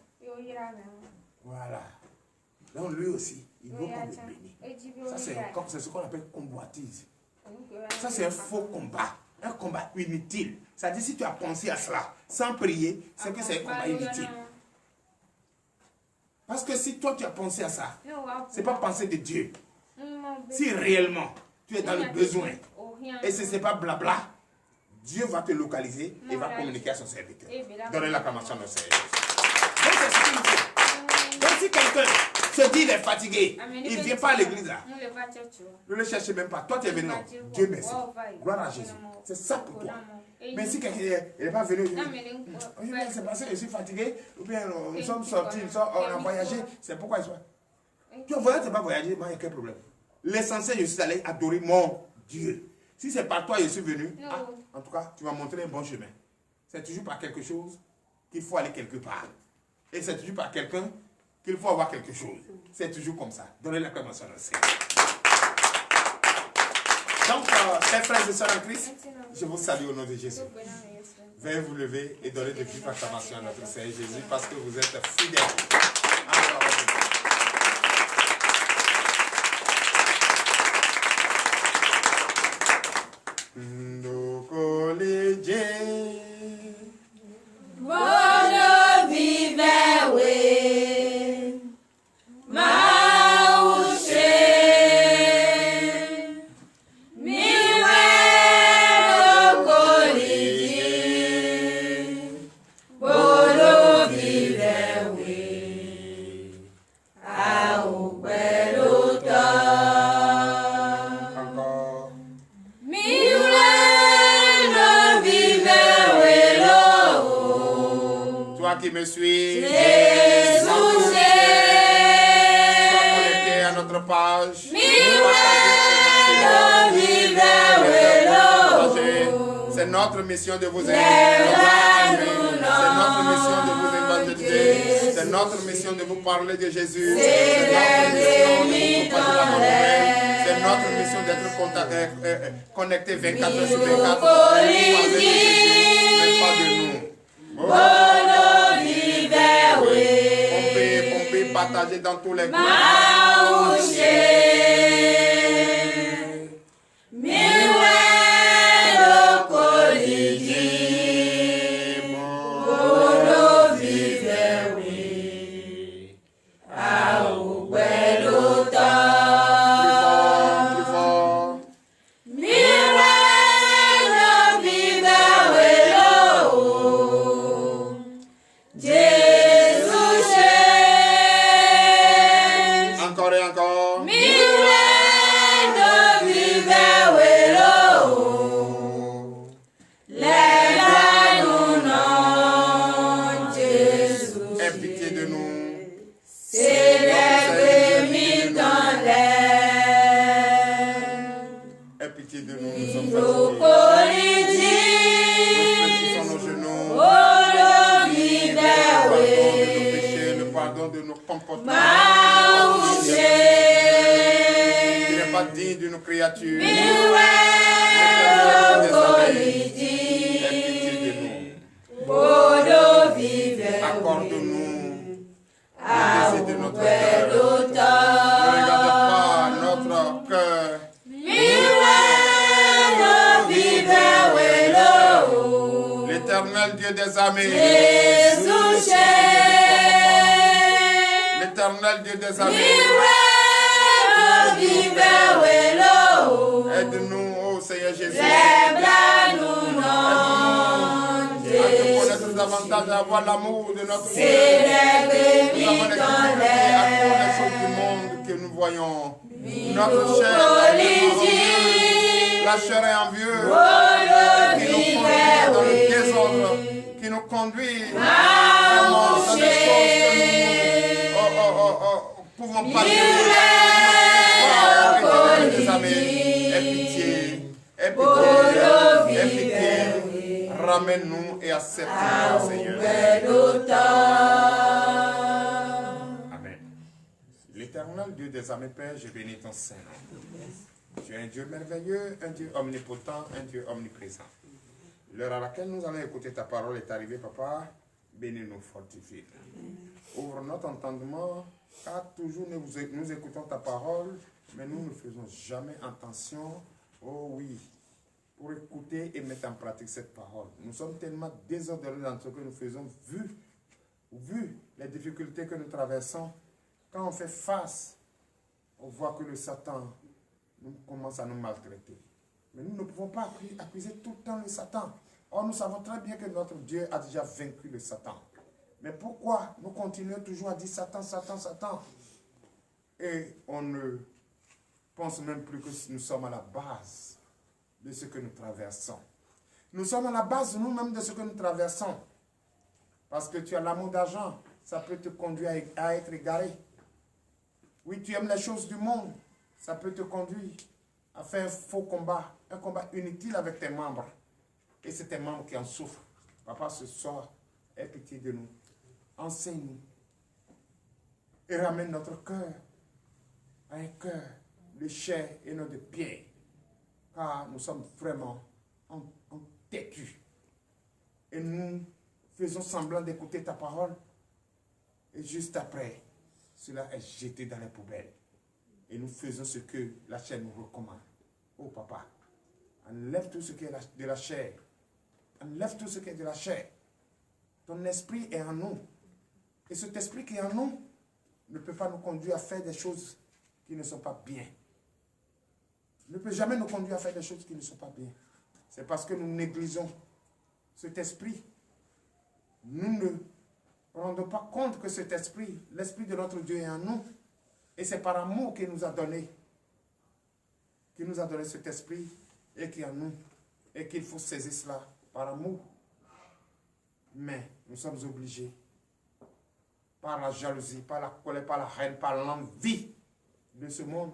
Voilà. Donc lui aussi, il veut qu'on le bénisse. Ça c'est ce qu'on appelle convoitise. Ça c'est un faux combat. Un combat inutile. C'est-à-dire si tu as pensé à cela sans prier, c'est que c'est un combat inutile. Parce que si toi tu as pensé à ça, ce n'est pas penser de Dieu. Si réellement tu es dans le besoin et ce n'est pas blabla, Dieu va te localiser et va communiquer à son serviteur. Donnez l'acclamation à nos serviteurs. Donc c'est ce qu'il faut. Donc si quelqu'un se dit il est fatigué, il ne vient pas à l'église là. Ne le cherchez même pas. Toi tu es venu, non. Dieu merci. Gloire à Jésus. C'est ça pour toi. Mais si quelqu'un n'est pas venu, c'est parce que je suis fatigué, ou bien nous sommes sortis, on a voyagé, c'est pourquoi il soit. Tu as voyagé, tu n'as pas voyagé, il y a quel problème? L'essentiel, je suis allé adorer mon Dieu. Si c'est par toi, je suis venu, en tout cas, tu m'as montré un bon chemin. C'est toujours par quelque chose qu'il faut aller quelque part. Et c'est toujours par quelqu'un qu'il faut avoir quelque chose. C'est toujours comme ça. Donnez l'acclamation à Seigneur. Donc, chers frères et sœurs en Christ, je vous salue au nom de Jésus. Veuillez vous lever et donner de vives acclamations à notre Seigneur Jésus parce que vous êtes fidèles. Bono vive we mauche miwe okoliji bono vive we au beluta Encore. miwe no vive we lo. Toi qui me suis, Jésus, sois connecté à notre page. C'est notre mission de vous aider. C'est notre mission de vous évangéliser. C'est notre mission de vous parler de Jésus. C'est notre mission de vous parler de la bonne nouvelle. C'est notre mission d'être connecté 24 heures sur 24 pour parler de Jésus, mais pas de nous. Pompez, partagez dans tous les groupes. Plus fort. Encore et encore. Aie pitié de nous. Aie pitié de nous. Nous sommes fatigués. Nous fléchissons nos genoux. Le pardon de nos comportements. Il n'est pas digne d'une créature. Aie pitié de nous. Accorde-nous le désir de notre cœur. Ne regarde pas notre cœur. L'éternel Dieu des armées. L'éternel Dieu des armées. Aide-nous, ô Seigneur Jésus. Aide-nous à te connaître davantage, à avoir l'amour de notre Dieu. Nous avons les difficultés à cause des choses du monde que nous voyons. Notre chair est envieuse. La chair est envieuse. Qui nous conduit dans le désordre. Qui nous conduit vraiment dans des choses que nous pouvons pas dire. Aie pitié. Aie pitié. Aie pitié. Ramène-nous et accepte-nous, Seigneur. Amen. L'éternel Dieu des armées, Père, je bénis ton Saint nom. Tu es un Dieu merveilleux, un Dieu omnipotent, un Dieu omniprésent. L'heure à laquelle nous allons écouter ta parole est arrivée, Papa. Bénis-nous, fortifie. Ouvre notre entendement, car toujours nous écoutons ta parole, mais nous ne faisons jamais attention, oh oui, pour écouter et mettre en pratique cette parole. Nous sommes tellement désordonnés dans ce que nous faisons, vu les difficultés que nous traversons. Quand on fait face, on voit que le Satan commence à nous maltraiter. Mais nous ne pouvons pas accuser tout le temps le Satan. Or, nous savons très bien que notre Dieu a déjà vaincu le Satan. Mais pourquoi nous continuons toujours à dire Satan, Satan, Satan? Et on ne pense même plus que nous sommes à la base de ce que nous traversons. Nous sommes à la base nous-mêmes de ce que nous traversons. Parce que tu as l'amour d'argent, ça peut te conduire à être égaré. Oui, tu aimes les choses du monde. Ça peut te conduire à faire un faux combat, un combat inutile avec tes membres. Et c'est tes membres qui en souffrent. Papa, ce soir, aie pitié de nous. Enseigne-nous. Et ramène notre cœur à un cœur de chair et non de pierre. Car nous sommes vraiment en têtus. Et nous faisons semblant d'écouter ta parole. Et juste après, cela est jeté dans les poubelles. Et nous faisons ce que la chair nous recommande. Oh papa, enlève tout ce qui est de la chair. Enlève tout ce qui est de la chair. Ton esprit est en nous. Et cet esprit qui est en nous ne peut pas nous conduire à faire des choses qui ne sont pas bien. Ne peut jamais nous conduire à faire des choses qui ne sont pas bien. C'est parce que nous négligeons cet esprit. Nous ne rendons pas compte que cet esprit, l'esprit de notre Dieu est en nous. Et c'est par amour qu'il nous a donné. Qu'il nous a donné cet esprit et qui est en nous. Et qu'il faut saisir cela par amour. Mais nous sommes obligés, par la jalousie, par la colère, par la haine, par l'envie de ce monde,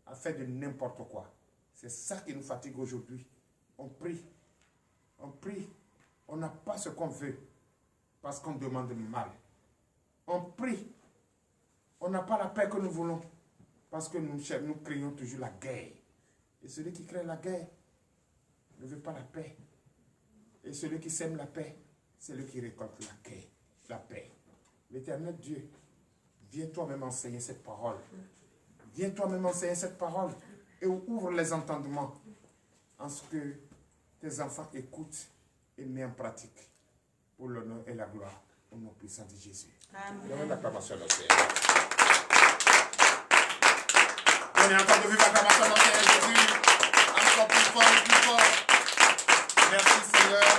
à faire de n'importe quoi. C'est ça qui nous fatigue aujourd'hui. On prie. On prie. On n'a pas ce qu'on veut parce qu'on demande mal. On prie. On n'a pas la paix que nous voulons parce que nous crions toujours la guerre. Et celui qui crée la guerre ne veut pas la paix. Et celui qui sème la paix, c'est lui qui récolte la paix. L'Éternel Dieu, viens toi-même enseigner cette parole. Viens toi-même enseigner cette parole et ouvre les entendements en ce que tes enfants écoutent et mettent en pratique pour l'honneur et la gloire au nom puissant de Jésus. Donnez l'acclamation au Seigneur. Donnez encore de vivre l'acclamation au Seigneur Jésus. Encore plus fort, plus fort. Merci Seigneur.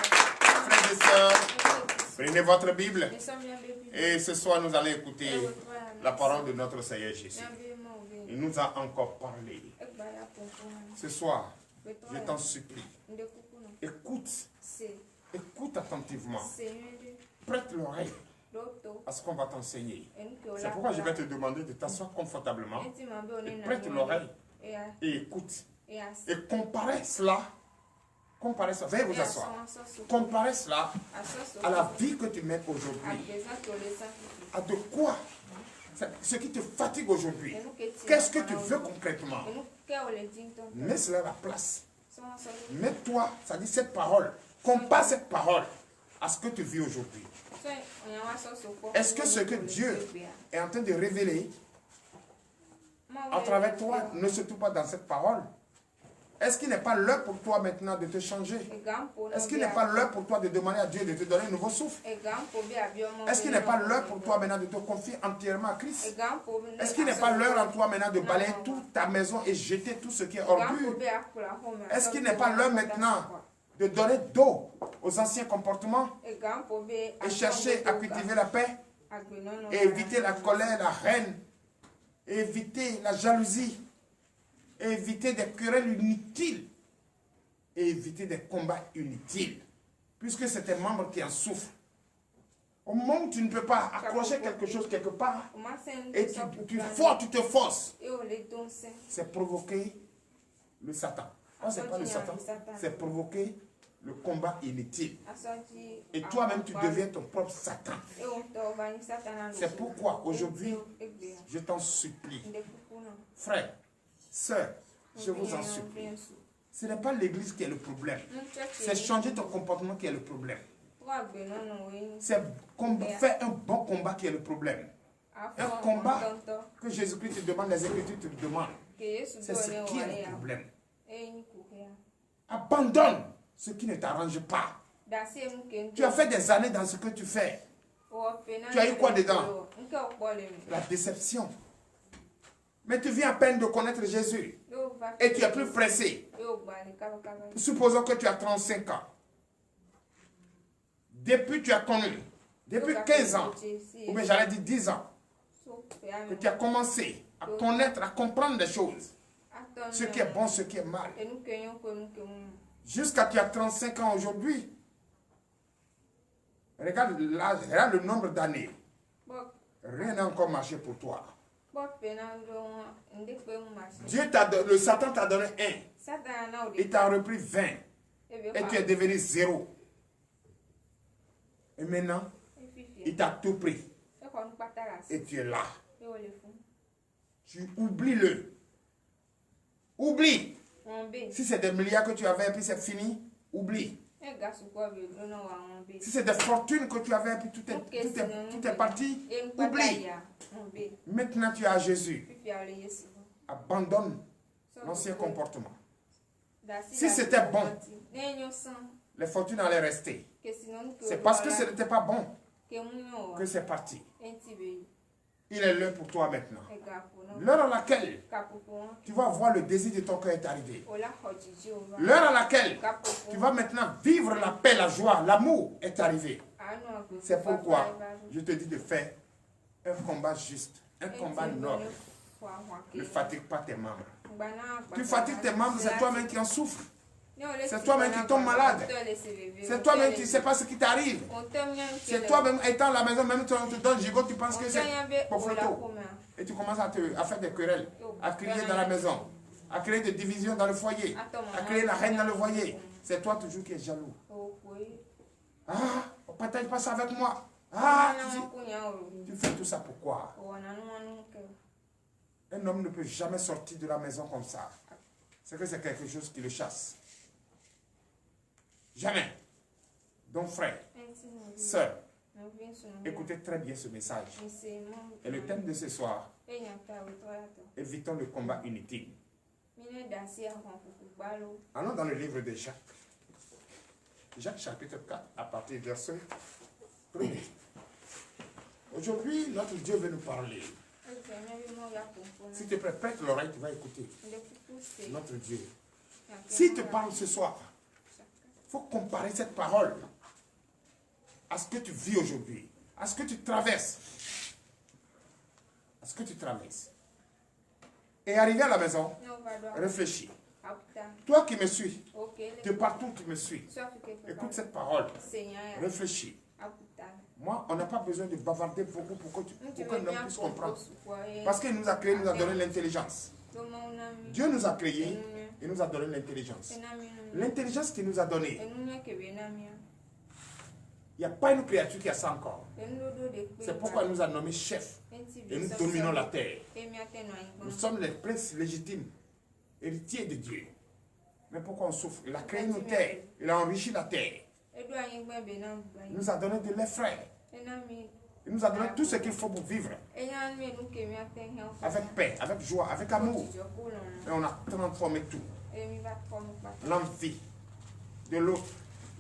Frères et sœurs, prenez votre Bible. Et ce soir, nous allons écouter la parole de notre Seigneur Jésus. Il nous a encore parlé. Ce soir, je t'en supplie, écoute attentivement. Prête l'oreille à ce qu'on va t'enseigner. C'est pourquoi je vais te demander de t'asseoir confortablement. Et prête l'oreille et écoute. Et comparez cela. Veuillez vous asseoir. Comparez cela à la vie que tu mènes aujourd'hui. À de quoi? Ce qui te fatigue aujourd'hui. Qu'est-ce que tu veux concrètement? Mets cela à la place. Mets-toi, ça dit cette parole. Compare cette parole à ce que tu vis aujourd'hui. Est-ce que ce que Dieu est en train de révéler à travers toi ne se trouve pas dans cette parole? Est-ce qu'il n'est pas l'heure pour toi maintenant de te changer? Est-ce qu'il n'est pas l'heure pour toi de demander à Dieu de te donner un nouveau souffle? Est-ce qu'il n'est pas l'heure pour toi maintenant de te confier entièrement à Christ? Est-ce qu'il n'est pas l'heure en toi maintenant de balayer toute ta maison et jeter tout ce qui est ordure? Est-ce qu'il n'est pas l'heure maintenant de donner dos aux anciens comportements et chercher à cultiver la paix et éviter la colère, la haine, et éviter la jalousie? Éviter des querelles inutiles et éviter des combats inutiles, puisque c'est tes membres qui en souffrent. Au moment où tu ne peux pas accrocher quelque chose quelque part et tu te forces, c'est provoquer le Satan. Non, c'est pas le Satan, c'est provoquer le combat inutile. Et toi-même, tu deviens ton propre Satan. C'est pourquoi aujourd'hui, je t'en supplie, frère, sœur, je vous en supplie. Ce n'est pas l'église qui est le problème. C'est changer ton comportement qui est le problème. C'est faire un bon combat qui est le problème. Un combat que Jésus-Christ te demande, les Écritures te demandent. C'est ce qui est le problème. Abandonne ce qui ne t'arrange pas. Tu as fait des années dans ce que tu fais. Tu as eu quoi dedans? La déception. Mais tu viens à peine de connaître Jésus. Et tu es plus pressé. Supposons que tu as 35 ans. Depuis que tu as connu, depuis 15 ans, ou bien j'allais dire 10 ans, que tu as commencé à connaître, à comprendre des choses. Ce qui est bon, ce qui est mal. Jusqu'à tu as 35 ans aujourd'hui. Regarde le nombre d'années. Rien n'a encore marché pour toi. Dieu le Satan t'a donné 1. Il t'a repris 20. Et tu es devenu 0. Et maintenant, il t'a tout pris. Et tu es là. Tu oublies-le. Oublie. Si c'est des milliards que tu avais et puis c'est fini, oublie. Si c'est des fortunes que tu avais et puis tout est parti, oublie. Maintenant tu as Jésus. Abandonne l'ancien comportement. Si c'était bon, les fortunes allaient rester. C'est parce que ce n'était pas bon que c'est parti. Il est l'heure pour toi maintenant. L'heure à laquelle tu vas voir le désir de ton cœur est arrivé. L'heure à laquelle tu vas maintenant vivre la paix, la joie, l'amour est arrivé. C'est pourquoi je te dis de faire un combat juste, un combat noble. Ne fatigue pas tes membres. Tu fatigues tes membres, c'est toi-même qui en souffres. C'est toi-même qui tombes malade. C'est toi-même qui ne sais pas ce qui t'arrive. C'est toi-même étant à la maison, même quand on te donne gigot, tu penses que c'est pour photo. Et tu commences à faire des querelles, à crier dans la maison, à créer des divisions dans le foyer, à créer la haine dans le foyer. C'est toi toujours qui es jaloux. Ah, on ne partage pas ça avec moi. Ah, tu fais tout ça pourquoi? Un homme ne peut jamais sortir de la maison comme ça. C'est que c'est quelque chose qui le chasse. Jamais. Donc frère, sœur, écoutez très bien ce message. Et le thème de ce soir, évitons le combat inutile. Allons dans le livre de Jacques. Jacques chapitre 4, à partir du verset 1er. Aujourd'hui, notre Dieu veut nous parler. Si tu prêtes l'oreille, tu vas écouter. Notre Dieu. S'il te parle ce soir, il faut comparer cette parole à ce que tu vis aujourd'hui, à ce que tu traverses. À ce que tu traverses. Et arrivé à la maison, réfléchis. Toi qui me suis, de partout tu me suis, écoute cette parole, réfléchis. Moi, on n'a pas besoin de bavarder beaucoup pour que l'homme puisse comprendre. Parce qu'il nous a créé, il nous a donné l'intelligence. Dieu nous a créé et nous a donné l'intelligence. L'intelligence qu'il nous a donnée, il n'y a pas une créature qui a ça encore. C'est pourquoi il nous a nommés chefs et nous dominons la terre. Nous sommes les princes légitimes, héritiers de Dieu. Mais pourquoi on souffre? Il a créé une terre, il a enrichi la terre. Il nous a donné de lait frais. Il nous a donné tout ce qu'il faut pour vivre. Avec paix, avec joie, avec amour. Et on a transformé tout. L'envie de l'autre,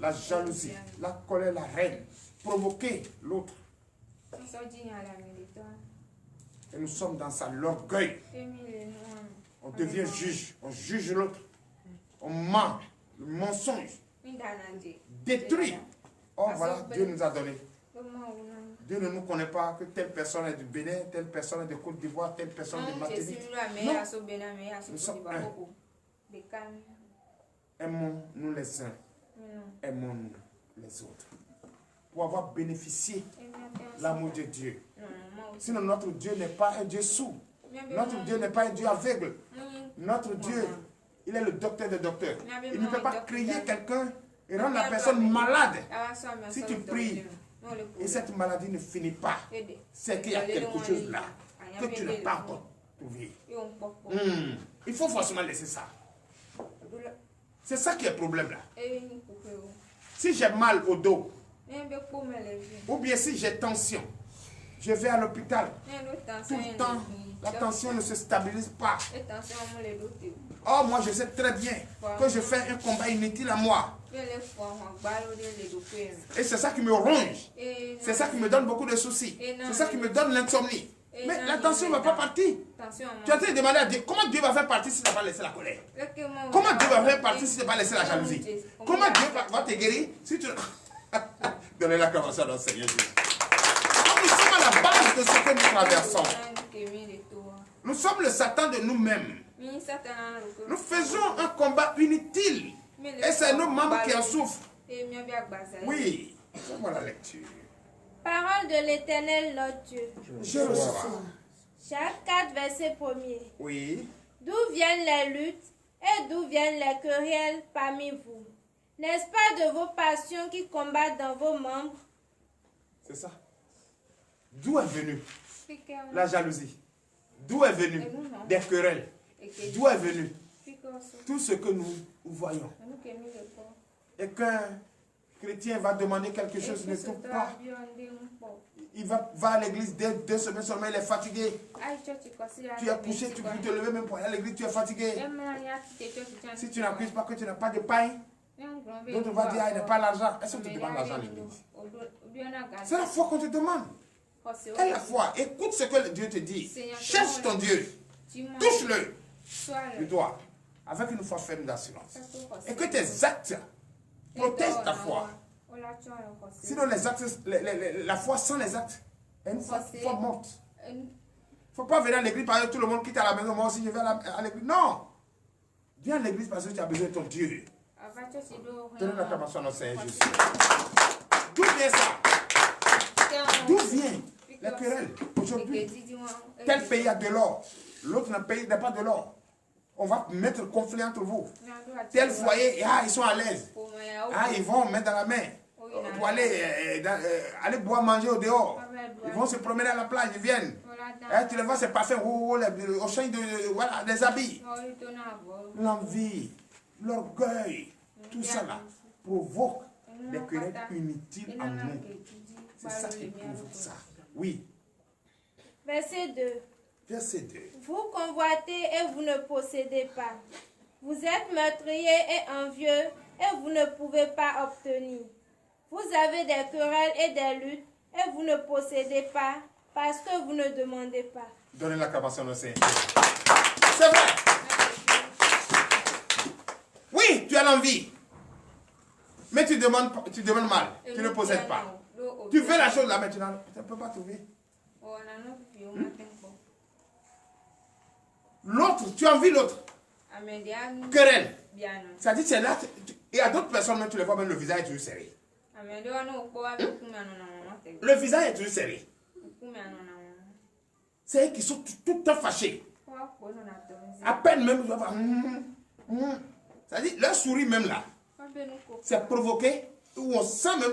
la jalousie, la colère, la haine, provoquer l'autre. Et nous sommes dans ça, l'orgueil. On devient juge, on juge l'autre. On ment, le mensonge. Détruit. Oh voilà, Dieu nous a donné. Dieu ne nous connaît pas que telle personne est du Bénin, telle personne est de Côte d'Ivoire, telle personne est de Martinique. Non. Nous sommes un. Aimons-nous les uns. Aimons-nous les autres. Pour avoir bénéficié l'amour de Dieu. Sinon notre Dieu n'est pas un Dieu sourd. Notre Dieu n'est pas un Dieu aveugle. Notre Dieu, il est le docteur des docteurs. Il ne peut pas créer quelqu'un et rendre la personne malade. Si tu pries et cette maladie ne finit pas, c'est qu'il y a quelque chose là que tu n'as pas encore trouvé. Il faut forcément laisser ça. C'est ça qui est le problème là. Si j'ai mal au dos, ou bien si j'ai tension, je vais à l'hôpital. Tout le temps, la tension ne se stabilise pas. Oh, moi je sais très bien que je fais un combat inutile à moi. Et c'est ça qui me ronge. C'est ça qui me donne beaucoup de soucis. C'est ça qui me donne l'insomnie. Mais la tension ne va pas partir. Tu es en train de demander à Dieu, comment Dieu va faire partir si tu n'as pas laissé la colère? Comment Dieu va faire partir si tu n'as pas laissé la jalousie? Comment Dieu va te guérir si tu... Donnez l'acclamation à notre Seigneur Jésus. Nous sommes à la base de ce que nous traversons. Nous sommes le Satan de nous-mêmes. Nous faisons un combat inutile. Et c'est nos membres qui en souffrent. Oui, fais-moi la lecture. Parole de l'Éternel, notre Dieu. Je reçois. Jacques 4, verset 1er. Oui. D'où viennent les luttes et d'où viennent les querelles parmi vous? N'est-ce pas de vos passions qui combattent dans vos membres? C'est ça. D'où est venue la jalousie? D'où est venue des querelles? D'où est venu tout ce que nous voyons? Et qu'un chrétien va demander quelque chose, ne trouve pas. Il va à l'église 2 semaines seulement, il est fatigué. Tu es couché, tu peux te lever même pour aller à l'église, tu es fatigué. Si tu n'accuses pas que tu n'as pas de pain, l'autre va dire, il n'a pas l'argent. Est-ce que tu demandes l'argent à l'église? C'est la foi qu'on te demande. Et la foi, écoute ce que Dieu te dit. Cherche ton Dieu. Touche-le. Du doigt. Avec une foi ferme d'assurance. Et que tes actes protègent ta foi. Sinon, les actes, la foi sans les actes est une foi morte. Il ne faut pas venir à l'église parce que tout le monde quitte à la maison. Moi aussi, je vais à l'église. Non. Viens à l'église parce que tu as besoin de ton Dieu. Donnez l'acclamation à notre Seigneur Jésus. D'où vient ça? D'où vient les querelles aujourd'hui? Tel pays a de l'or, l'autre n'a pas de l'or. On va mettre le conflit entre vous. Tel foyer, ils sont à l'aise. Ils vont mettre dans la main pour aller boire, manger au dehors. Ils vont se promener à la plage, ils viennent. Tu les vois, c'est parfait, au champ des habits. L'envie, l'orgueil, tout ça là provoque des querelles inutiles en nous. C'est ça qui provoque ça. Oui. Verset 2. Verset 2. Vous convoitez et vous ne possédez pas. Vous êtes meurtriers et envieux et vous ne pouvez pas obtenir. Vous avez des querelles et des luttes et vous ne possédez pas parce que vous ne demandez pas. Donnez l'acclamation au Seigneur. C'est vrai. Oui, tu as l'envie. Mais tu demandes mal. Tu ne possèdes pas. Tu fais la chose là, mais tu ne peux pas trouver. L'autre, tu envies l'autre. Querelle. Ça dit, c'est là. Il y a d'autres personnes, même tu les vois, même le visage est toujours serré. Le visage est toujours serré. C'est eux qui sont tout le temps fâchés. À peine même, tu vas voir. Ça dit, leur souris même là, c'est provoqué. Où on sent même,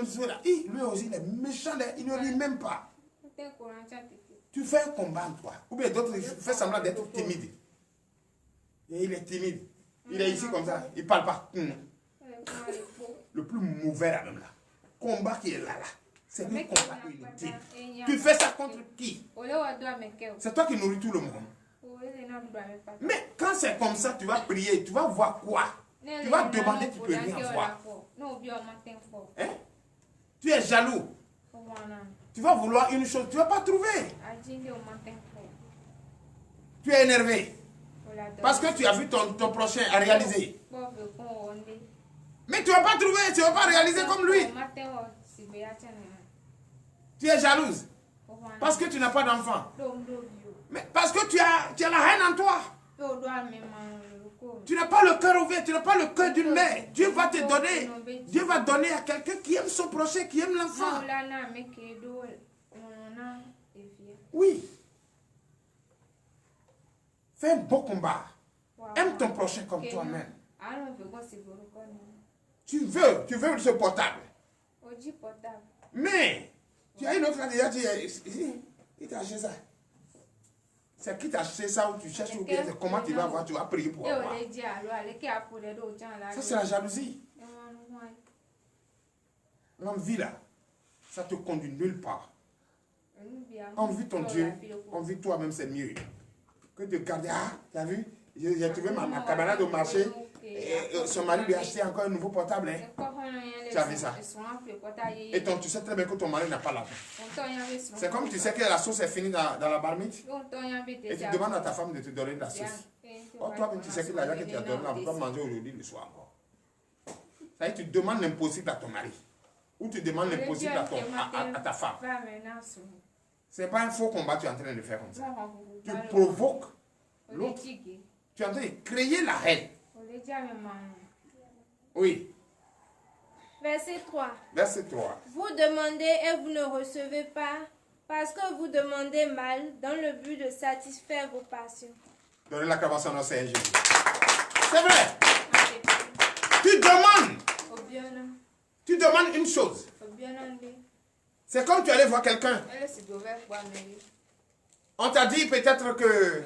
lui aussi, il est méchant, il ne lit même pas. Tu fais un combat en toi. Ou bien d'autres, il fait semblant d'être timide. Et il est timide. Il est ici comme ça, il ne parle pas. Le plus mauvais là même là. Combat qui est là. C'est un combat inutile. Tu fais ça contre qui? C'est toi qui nourris tout le monde. Mais quand c'est comme ça, tu vas prier, tu vas voir quoi? Tu vas demander, tu ne peux rien voir. Hein? Tu es jaloux. Tu vas vouloir une chose, tu ne vas pas trouver. Tu es énervé. Parce que tu as vu ton prochain à réaliser. Mais tu ne vas pas trouver, tu ne vas pas réaliser comme lui. Tu es jalouse. Parce que tu n'as pas d'enfant. Mais parce que tu as la haine en toi. Tu n'as pas le cœur ouvert, tu n'as pas le cœur d'une mère. Dieu va te donner. Dieu va donner à quelqu'un qui aime son prochain, qui aime l'enfant. Oui. Fais un beau combat. Aime ton prochain comme toi-même. Tu veux ce portable. Mais, tu as une autre déjà, il t'a acheté ça. C'est qui t'a acheté ça ou tu cherches ou bien comment tu vas avoir, tu vas prier pour avoir. Ça c'est la jalousie. L'envie là, ça te conduit nulle part. Envie ton Dieu, envie toi-même c'est mieux. Que de garder, tu as vu, j'ai trouvé ma camarade au marché, et son mari lui a acheté encore un nouveau portable. Hein. Tu as vu ça? Et tu sais très bien que ton mari n'a pas l'argent. C'est comme tu sais que la sauce est finie dans la marmite. Et tu demandes à ta femme de te donner de la sauce. Or, toi-même, tu sais que l'argent que tu as donné, on ne peut pas manger aujourd'hui le soir encore. Ça veut dire que tu demandes l'impossible à ton mari. Ou tu demandes l'impossible à ta femme. Ce n'est pas un faux combat que tu es en train de faire comme ça. Tu provoques l'autre. Tu es en train de créer la haine. Oui. Verset 3. Verset 3. Vous demandez et vous ne recevez pas Parce que vous demandez mal dans le but de satisfaire vos passions. Donnez l'acclamation au Seigneur Jésus. C'est vrai. Tu demandes une chose. C'est comme tu allais voir quelqu'un. On t'a dit peut-être que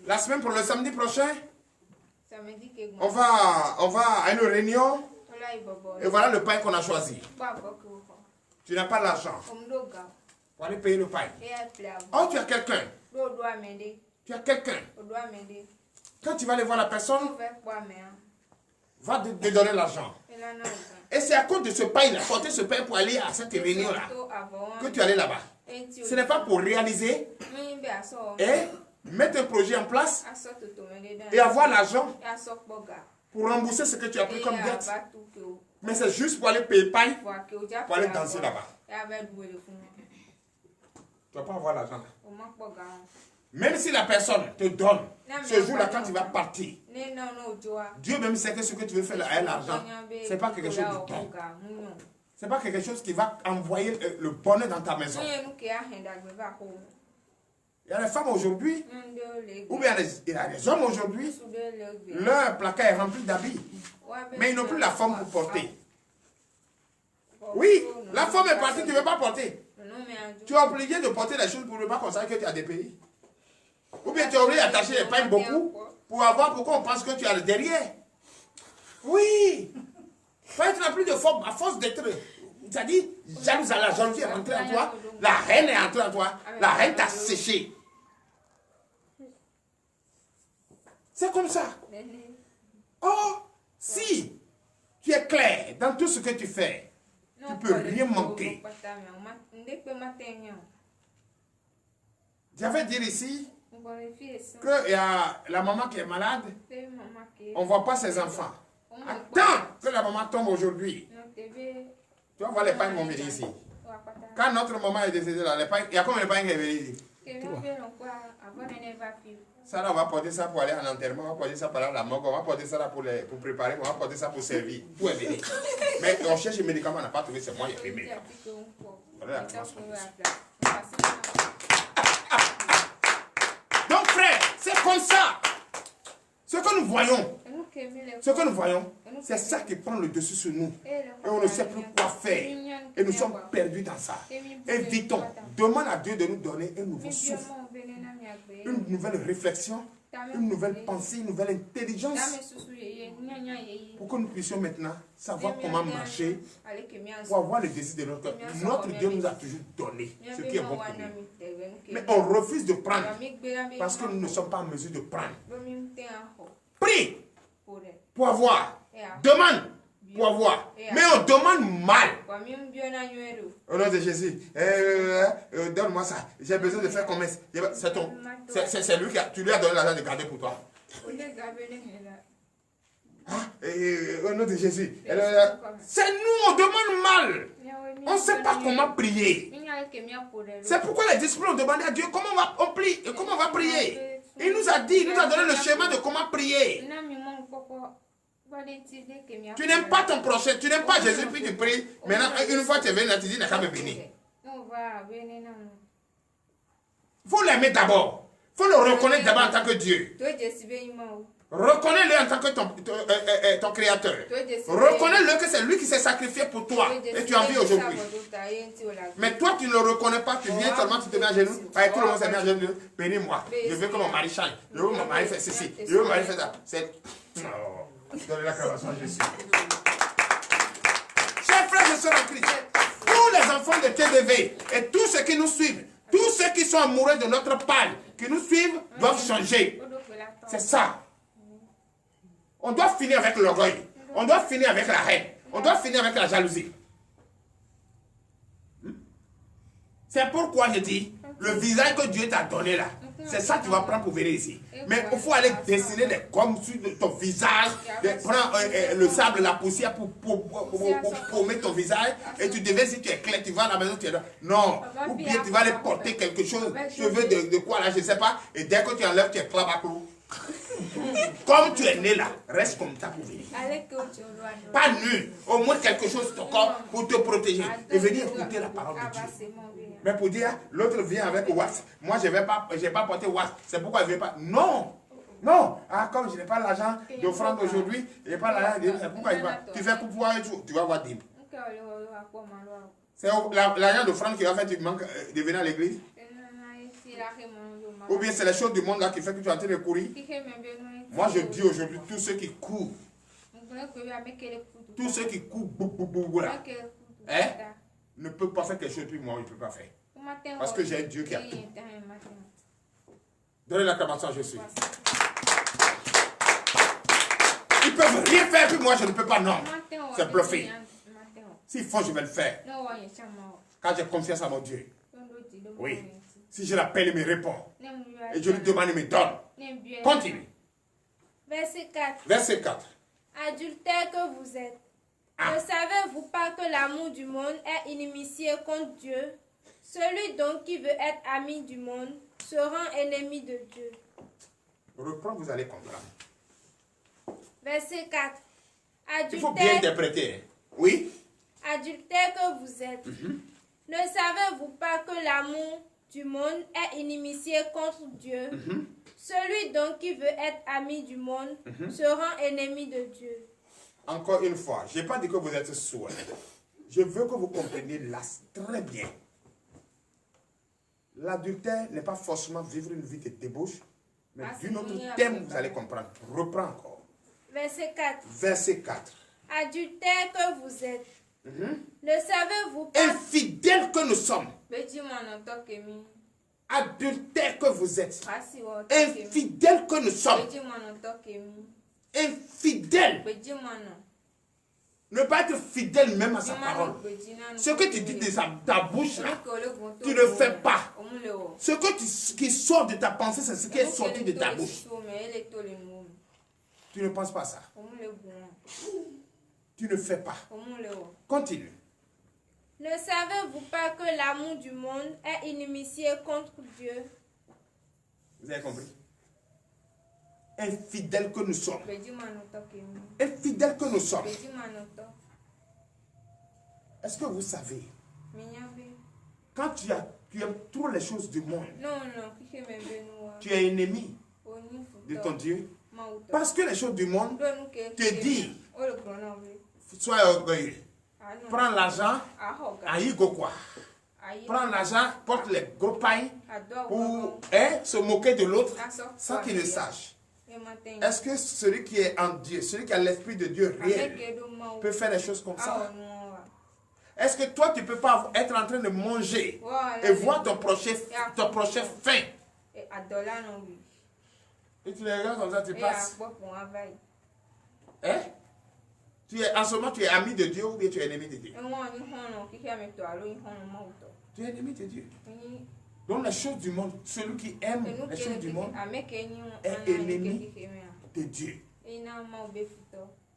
la semaine pour le samedi prochain, on va à une réunion. Et voilà le pain qu'on a choisi. Tu n'as pas l'argent pour aller payer le pain. Oh, tu as quelqu'un. Tu as quelqu'un. Quand tu vas aller voir la personne, va te donner l'argent. Et c'est à cause de ce pain, il a porté ce pain pour aller à cette réunion-là, que tu es allé là-bas. Ce n'est pas pour réaliser et mettre un projet en place et avoir l'argent pour rembourser ce que tu as pris comme dette. Mais c'est juste pour aller payer pain, pour aller danser là-bas. Tu ne vas pas avoir l'argent. Même si la personne te donne, ce jour-là, quand tu vas partir, Dieu même sait que ce que tu veux faire avec l'argent, ce n'est pas quelque chose de don. Ce n'est pas quelque chose qui va envoyer le bonheur dans ta maison. Il y a des femmes aujourd'hui, ou bien il y a des hommes aujourd'hui, leur placard est rempli d'habits, mais ils n'ont plus la forme pour porter. Oui, la forme est partie, tu ne veux pas porter. Tu es obligé de porter les choses pour ne pas considérer que tu as des pays. Ou bien tu es obligé d'attacher les pains beaucoup pour avoir pourquoi on pense que tu as le derrière. Oui. Quand tu n'as plus de forme, à force d'être, c'est-à-dire, jalouse à la jalousie est rentrée en toi, la haine est entrée en toi, la haine t'a séché. C'est comme ça. Oh, si tu es clair dans tout ce que tu fais, tu ne peux rien manquer. J'avais dit ici qu'il y a la maman qui est malade, on ne voit pas ses enfants. Attends que la maman tombe aujourd'hui. Tu vas voir les pains qui vont venir ici. Quand notre maman est décédée là, il y a combien de pains qui sont venus ici? Ça là, on va porter ça pour aller à l'enterrement, on va porter ça pour aller à la morgue, on va porter ça là pour préparer, on va porter ça pour servir. Tout est venu. Mais on cherche les médicaments, on n'a pas trouvé, c'est moi, il y a les médicaments. Donc frère, c'est comme ça. Ce que nous voyons, c'est ça qui prend le dessus sur nous. Et on ne sait plus quoi faire. Et nous sommes perdus dans ça. Évitons. Demande à Dieu de nous donner un nouveau souffle, une nouvelle réflexion, une nouvelle pensée, une nouvelle intelligence, pour que nous puissions maintenant savoir comment marcher, pour avoir le désir de notre cœur. Notre Dieu nous a toujours donné ce qui est bon pour nous. Mais on refuse de prendre parce que nous ne sommes pas en mesure de prendre. Prie pour avoir. Demande pour avoir. Mais on demande mal. Au nom de Jésus, donne-moi ça. J'ai besoin de faire commerce. C'est lui tu lui as donné l'argent de garder pour toi. Au nom de Jésus. C'est nous, on demande mal. On ne sait pas comment prier. C'est pourquoi les disciples ont demandé à Dieu comment on va prier. Il nous a dit, il nous a donné le chemin de comment prier. Tu n'aimes pas ton prochain, tu n'aimes pas Jésus, puis tu pries. Maintenant, une fois tu es venu, tu dis, n'a qu'à me bénir. Il faut l'aimer d'abord. Il faut le reconnaître d'abord en tant que Dieu. Reconnais-le en tant que ton créateur. Reconnais-le que c'est lui qui s'est sacrifié pour toi. Et tu en vis aujourd'hui. Mais toi, tu ne le reconnais pas. Tu viens seulement, tu te mets à genoux. Tout le monde s'est mis à genoux. Bénis-moi. Je veux que mon mari change. Je veux que mon mari fasse ceci. Je veux que mon mari fasse ça. C'est... Donnez l'acclamation à Jésus. Chers frères et sœurs en Christ, tous les enfants de TDV et tous ceux qui nous suivent, tous ceux qui sont amoureux de notre parle, qui nous suivent, doivent changer. C'est ça. On doit finir avec l'orgueil. On doit finir avec la haine. On doit finir avec la jalousie. C'est pourquoi je dis, le visage que Dieu t'a donné là, c'est ça que tu vas prendre pour venir ici. Mais il faut aller dessiner des gommes sur ton visage, prendre le sable, la poussière pour mettre ton visage. Et tu devais, si tu es clair, tu vas à la maison, tu es là. Non. Ou bien tu vas aller porter quelque chose, cheveux de quoi là, je ne sais pas. Et dès que tu enlèves, tu es clabacou. Comme tu es né là, reste comme ça pour venir. Pas nu. Au moins quelque chose sur ton corps pour te protéger. Et venir écouter la parole de Dieu. Mais pour dire, l'autre vient avec wax. Moi, je n'ai pas porté wax. C'est pourquoi je ne vais pas. Non. Non. Ah, comme je n'ai pas l'argent d'offrande aujourd'hui, je n'ai pas l'argent. Pourquoi je vais pas. Tu fais pouvoir et tout. Tu vas voir Dim. C'est l'argent d'offrande qui va faire que tu manques de venir à l'église. Ou bien c'est les choses du monde là qui fait que tu es en train de courir. Moi je dis aujourd'hui, tous ceux qui courent, tous ceux qui courent là, ne peuvent pas faire quelque chose, puis moi je ne peux pas faire. Parce que j'ai un Dieu qui a tout. Donnez l'acclamation à Jésus. Ils peuvent rien faire, puis moi je ne peux pas, non. C'est bluffé. S'il faut, je vais le faire. Quand j'ai confiance en mon Dieu. Oui. Si je l'appelle, il me répond. Et je lui demande, il me donne. Continue. Verset 4. Verset 4. Adultères que vous êtes, ne savez-vous pas que l'amour du monde est inimitié contre Dieu? Celui donc qui veut être ami du monde se rend ennemi de Dieu. Reprends, vous allez comprendre. Verset 4. Il faut bien interpréter. Oui. Adultères que vous êtes, ne savez-vous pas que l'amour du monde est inimitié contre Dieu? Celui donc qui veut être ami du monde se rend ennemi de Dieu. Encore une fois, je n'ai pas dit que vous êtes sourds. Je veux que vous compreniez là très bien. L'adultère n'est pas forcément vivre une vie de débauche, mais d'un autre thème, vous allez comprendre. Reprends encore. Verset 4. Verset 4. Adultères que vous êtes, ne savez-vous pas... Infidèles que nous sommes. Adultères que vous êtes. Infidèles que nous sommes. Infidèles. Ne pas être fidèle même à sa parole. Ce que tu dis de ta bouche là, tu ne fais pas. Ce qui sort de ta pensée, c'est ce qui est sorti de ta bouche. Tu ne penses pas ça. Tu ne fais pas. Continue. Ne savez-vous pas que l'amour du monde est inimitié contre Dieu? Vous avez compris? Infidèles que nous sommes. Infidèles que nous sommes. Est-ce que vous savez? Quand tu aimes trop les choses du monde, tu es ennemi de ton Dieu. Parce que les choses du monde te disent, sois orgueilleux. Prends l'argent, aïe go quoi. Prends l'argent, porte les gros pailles pour se moquer de l'autre sans qu'il ne sache. Est-ce que celui qui est en Dieu, celui qui a l'Esprit de Dieu réel, peut faire des choses comme ça? Est-ce que toi, tu ne peux pas être en train de manger et voir ton prochain faim? Et tu les regardes comme ça, tu passes. Hein? En ce moment, tu es ami de Dieu ou bien tu es ennemi de Dieu? Tu es ennemi de Dieu. Donc les choses du monde, celui qui aime les choses du monde est ennemi de Dieu.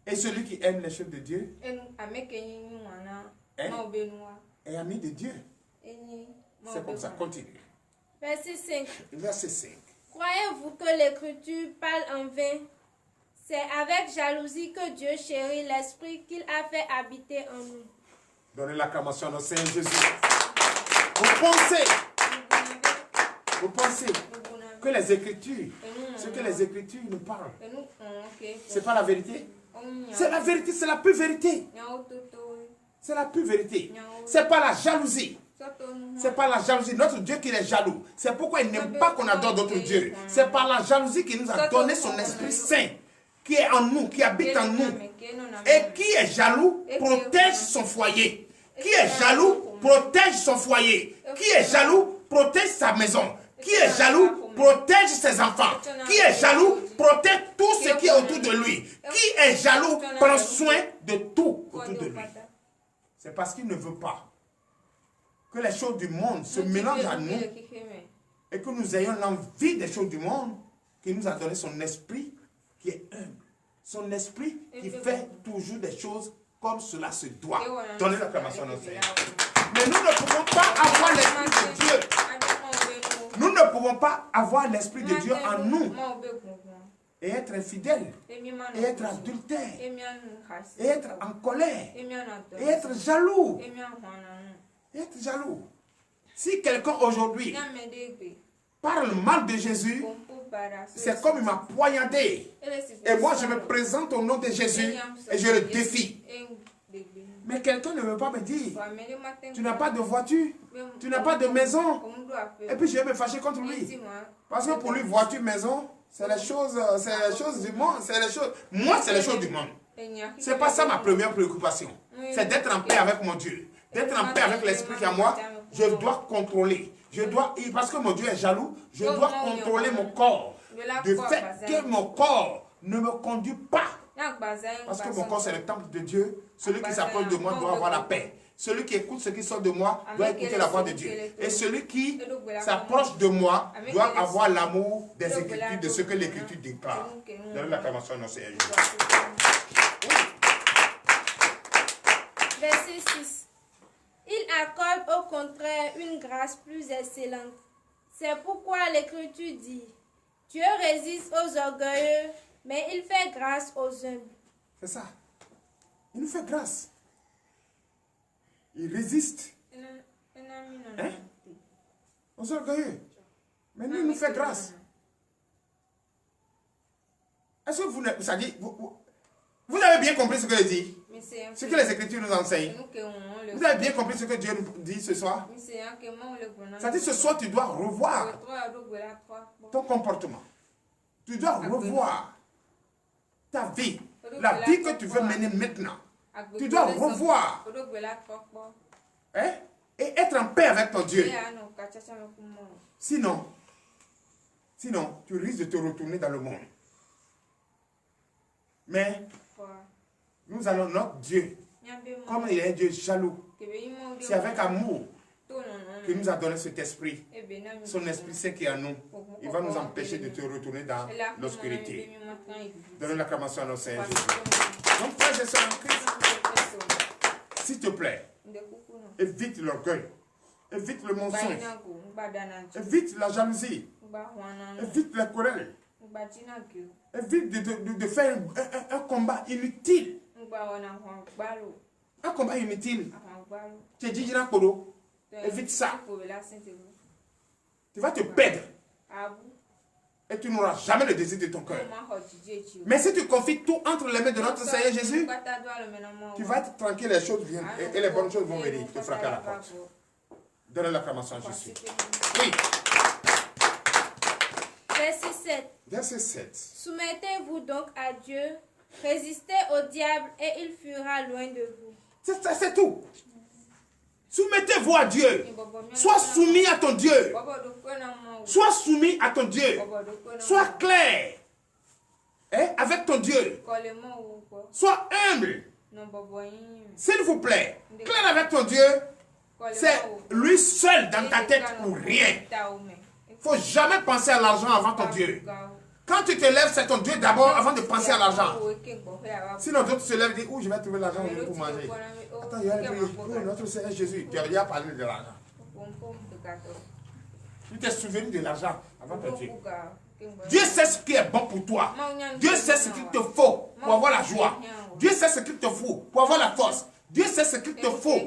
Et celui qui aime les choses de Dieu est ami de Dieu. C'est comme ça, continue. Verset 5. Verset 5. Croyez-vous que l'Écriture parle en vain? C'est avec jalousie que Dieu chérit l'Esprit qu'il a fait habiter en nous. Donnez l'acclamation à notre Seigneur Jésus. Vous pensez que les Écritures, ce que les Écritures nous parlent, c'est pas la vérité? C'est la vérité, c'est la pure vérité. C'est la pure vérité. C'est pas la jalousie. C'est pas la jalousie. Notre Dieu qui est jaloux. C'est pourquoi il n'aime pas qu'on adore d'autres dieux. C'est par la jalousie qu'il nous a donné son Esprit Saint, qui est en nous, qui habite en nous. Et qui est jaloux protège son foyer. Qui est jaloux protège son foyer. Qui est jaloux protège sa maison. Qui est jaloux protège ses enfants. Qui est jaloux protège tout ce qui est autour de lui. Qui est jaloux prend soin de tout autour de lui. C'est parce qu'il ne veut pas que les choses du monde se mélangent à nous et que nous ayons l'envie des choses du monde, qu'il nous a donné son esprit qui est humble. Son esprit qui fait toujours des choses comme cela se doit. Donnez l'acclamation à notre Seigneur. Mais nous ne pouvons pas avoir l'esprit de Dieu. Nous ne pouvons pas avoir l'esprit de Dieu en nous et être infidèle, et être adultère, et être en colère, et être jaloux. Et être jaloux. Si quelqu'un aujourd'hui parle mal de Jésus, c'est comme il m'a poignardé. Et moi, je me présente au nom de Jésus et je le défie. Mais quelqu'un ne veut pas me dire, tu n'as pas de voiture, tu n'as pas de maison. Et puis je vais me fâcher contre lui. Parce que pour lui, voiture, maison, c'est les choses du monde. Moi, c'est les choses du monde. Ce n'est pas ça ma première préoccupation. C'est d'être en paix avec mon Dieu. D'être en paix avec l'esprit qui est en moi. Je dois contrôler. Parce que mon Dieu est jaloux, je dois contrôler mon corps. Du fait que mon corps ne me conduit pas. Parce que mon corps, c'est le temple de Dieu. Celui qui s'approche de moi doit avoir la paix. Celui qui écoute ce qui sort de moi doit écouter la voix de Dieu. Et celui qui s'approche de moi doit avoir l'amour des Écritures, de ce que l'Écriture déclare. Donne l'acclamation à notre Seigneur. Verset 6. Il accorde au contraire une grâce plus excellente. C'est pourquoi l'Écriture dit, Dieu résiste aux orgueilleux, mais il fait grâce aux humbles. C'est ça. Il nous fait grâce. Il résiste aux orgueilleux. Mais nous, il nous fait grâce. Est-ce que vous avez bien compris ce que je dis? Ce que les Écritures nous enseignent. Vous avez bien compris ce que Dieu nous dit ce soir? C'est-à-dire ce soir, tu dois revoir ton comportement. Tu dois revoir ta vie. La vie que tu veux mener maintenant. Tu dois revoir. Et être en paix avec ton Dieu. Sinon, tu risques de te retourner dans le monde. Mais nous allons, notre Dieu, comme il est un Dieu jaloux, c'est avec amour qu'il nous a donné cet esprit. Son esprit saint qui est en nous. Il va nous empêcher de te retourner dans l'obscurité. Donnez l'acclamation à notre Seigneur Jésus. Donc, frères et sœurs en Christ, s'il te plaît, évite l'orgueil, évite le mensonge, évite la jalousie, évite la colère, évite de faire un combat inutile. Un combat inutile. Tu es dit, évite ça. Tu vas te perdre. Et tu n'auras jamais le désir de ton cœur. Mais si tu confies tout entre les mains de notre Seigneur Jésus, tu vas être tranquille, les choses viennent et les bonnes choses vont venir te frapper à la porte. Donne l'acclamation à Jésus. Oui. Verset 7. Verset 7. Soumettez-vous donc à Dieu, résistez au diable et il fuira loin de vous. C'est tout. Soumettez-vous à Dieu. Sois soumis à ton Dieu. Sois soumis à ton Dieu. Sois clair avec ton Dieu. Sois humble. S'il vous plaît, clair avec ton Dieu. C'est lui seul dans ta tête ou rien. Il ne faut jamais penser à l'argent avant ton Dieu. Quand tu te lèves, c'est ton Dieu d'abord avant de penser à l'argent. Sinon, d'autres se lèvent et disent, où je vais trouver l'argent pour manger. Attends, il y a un prix. Oh, notre Seigneur Jésus, tu as déjà parlé de l'argent. Tu t'es souvenu de l'argent avant ton Dieu. Dieu sait ce qui est bon pour toi. Dieu sait ce qu'il te faut pour avoir la joie. Dieu sait ce qu'il te faut pour avoir la force. Dieu sait ce qu'il te faut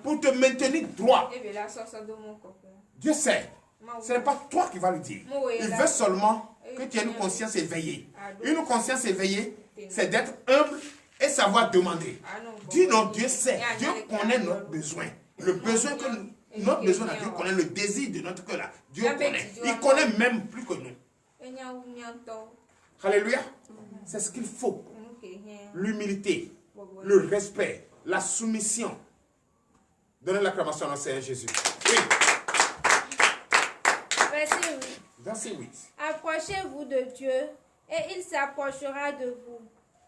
pour te maintenir droit. Dieu sait. Ce n'est pas toi qui vas le dire. Il veut seulement que tu aies une conscience éveillée. Une conscience éveillée, c'est d'être humble et savoir demander. Dis non, Dieu sait. Dieu connaît notre besoin. Le besoin que notre besoin, Dieu connaît le désir de notre cœur. Dieu connaît. Il connaît même plus que nous. Alléluia. C'est ce qu'il faut. L'humilité, le respect, la soumission. Donnez l'acclamation à notre Seigneur Jésus. Oui. Verset 8. Verset 8. Approchez-vous de Dieu et il s'approchera de vous.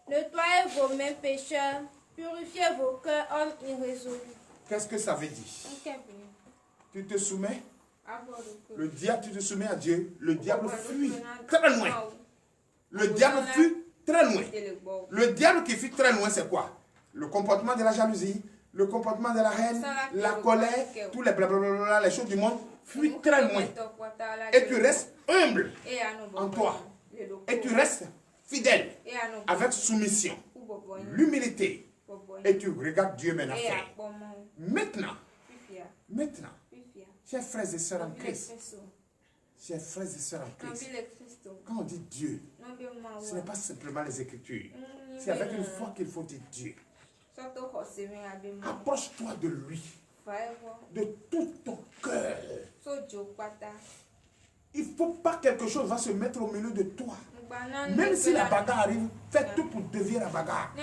Nettoyez vos mains pécheurs, purifiez vos cœurs hommes irrésolus. Qu'est-ce que ça veut dire? Tu te soumets? Le diable, tu te soumets à Dieu. Le diable fuit très loin. Le diable fuit très loin. Le diable qui fuit très loin, c'est quoi? Le comportement de la jalousie, le comportement de la haine, la colère, tous les blablabla, les choses du monde fuient très loin. Et tu restes humble en toi. Et tu restes fidèle avec soumission, l'humilité. Et tu regardes Dieu maintenant faire. Maintenant, chers frères et sœurs en Christ, chers frères et sœurs en Christ, quand on dit Dieu, ce n'est pas simplement les Écritures. C'est avec une foi qu'il faut dire Dieu. Approche-toi de lui, de tout ton cœur. Il ne faut pas que quelque chose va se mettre au milieu de toi. Même si la bagarre arrive, fais tout pour dévier la bagarre.